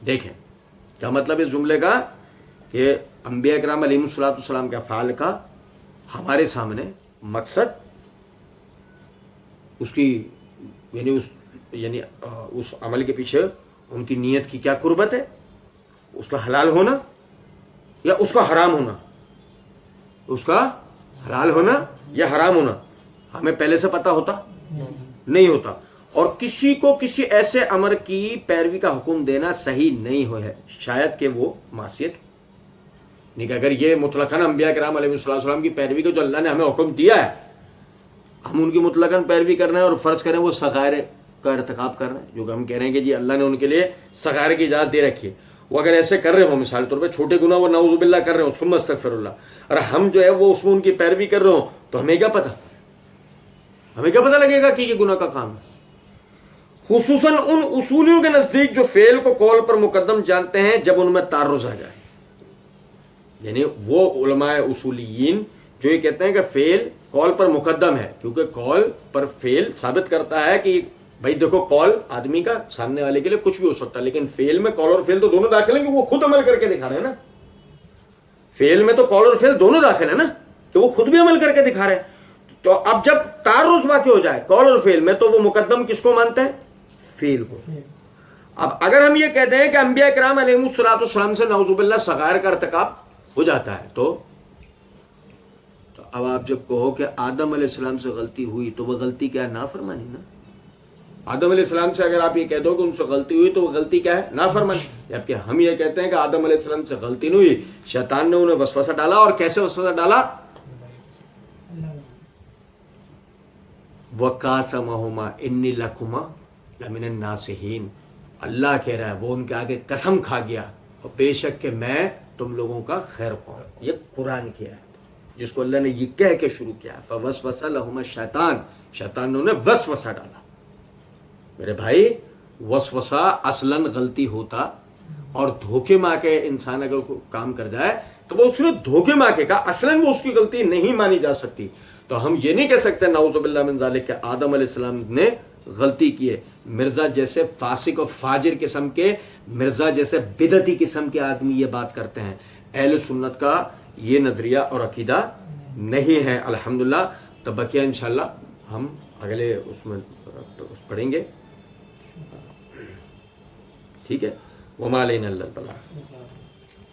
دیکھیں کیا مطلب اس جملے کا کہ انبیاء کرام علیہ الصلوۃ والسلام کے افعال کا ہمارے سامنے مقصد اس کی یعنی اس عمل کے پیچھے ان کی نیت کی کیا قربت ہے، اس کا حلال ہونا یا اس کا حرام ہونا، اس کا حلال ہونا یا حرام ہونا ہمیں پہلے سے پتا ہوتا نہیں ہوتا. اور کسی کو کسی ایسے امر کی پیروی کا حکم دینا صحیح نہیں ہو ہے، شاید کہ وہ معصیت نہیں، کہ اگر یہ مطلقاً انبیاء کرام علیہ السلام کی پیروی کو جو اللہ نے ہمیں حکم دیا ہے ہم ان کی مطلقاً پیروی کر رہے ہیں اور فرض کریں وہ صغائر کا ارتکاب کر رہے ہیں، جو کہ ہم کہہ رہے ہیں کہ جی اللہ نے ان کے لیے صغائر کی اجازت دے رکھی ہے، وہ اگر ایسے کر رہے ہوں مثال طور پہ چھوٹے گناہ وہ نعوذ باللہ کر رہے ہوں ثم استغفر اللہ، اور ہم جو ہے وہ اس میں ان کی پیروی کر رہے ہوں، تو ہمیں کیا پتہ، ہمیں کیا پتہ لگے گا کہ یہ گناہ کا کام ہے. خصوصاً ان اصولیوں کے نزدیک جو فعل کو قول پر مقدم جانتے ہیں جب ان میں تعرض آ جائے، یعنی وہ علماء اصولیین جو یہ کہتے ہیں کہ فعل قول پر مقدم ہے، کیونکہ قول پر فعل ثابت کرتا ہے کہ بھائی دیکھو قول آدمی کا سامنے والے کے لیے کچھ بھی ہو سکتا ہے، لیکن فعل میں قول اور فعل تو دونوں داخل ہیں کہ وہ خود عمل کر کے دکھا رہے ہیں نا، فعل میں تو قول اور فعل دونوں داخل ہیں نا کہ وہ خود بھی عمل کر کے دکھا رہے ہیں. تو اب جب تعرض واقع ہو جائے قول اور فعل میں تو وہ مقدم کس کو مانتے ہیں؟ فعل کو. اب اگر ہم یہ کہتے ہیں کہ انبیاء کرام علیہ الصلوۃ والسلام سے نعوذ باللہ صغائر کا ارتکاب ہو جاتا ہے، تو اب آپ جب کہو کہ آدم علیہ السلام سے غلطی ہوئی تو وہ غلطی کیا ہے؟ نافرمانی نا. آدم علیہ السلام سے اگر آپ یہ کہہ دو کہ ان سے غلطی ہوئی تو وہ غلطی کیا ہے؟ نافرمانی. جبکہ ہم یہ کہتے ہیں کہ آدم علیہ السلام سے غلطی نہیں ہوئی، شیطان نے انہیں وسوسہ ڈالا. اور کیسے وسوسہ ڈالا؟ وَقَاسَمَهُمَا إِنِّي لَكُمَا لَمِنَ النَّاصِحِينَ. اللہ کہہ رہا ہے وہ ان کے آگے قسم کھا گیا اور بے شک کہ میں تم لوگوں کا خیر خواہ. یہ قرآن کیا ہے جس کو اللہ نے یہ کہہ کے شروع کیا ہے فَوَسْوَسَ لَهُمَا الشَّيْطَانُ. شیطان نے انہیں وسوسہ ڈالا. میرے بھائی وسوسہ اصلاً غلطی ہوتا اور دھوکے میں آ کے انسان اگر کام کر جائے تو وہ صرف دھوکے میں آ کے کا اصلاً وہ اس کی غلطی نہیں مانی جا سکتی. تو ہم یہ نہیں کہہ سکتے نعوذ باللہ من ذالک کہ آدم علیہ السلام نے غلطی کی ہے. مرزا جیسے فاسق و فاجر قسم کے، مرزا جیسے بدعتی قسم کے آدمی یہ بات کرتے ہیں. اہل سنت کا یہ نظریہ اور عقیدہ نہیں ہے الحمدللہ. تو بقیہ انشاءاللہ ہم اگلے اس میں پڑھیں گے. ٹھیک ہے. وما علینا الا البلاغ.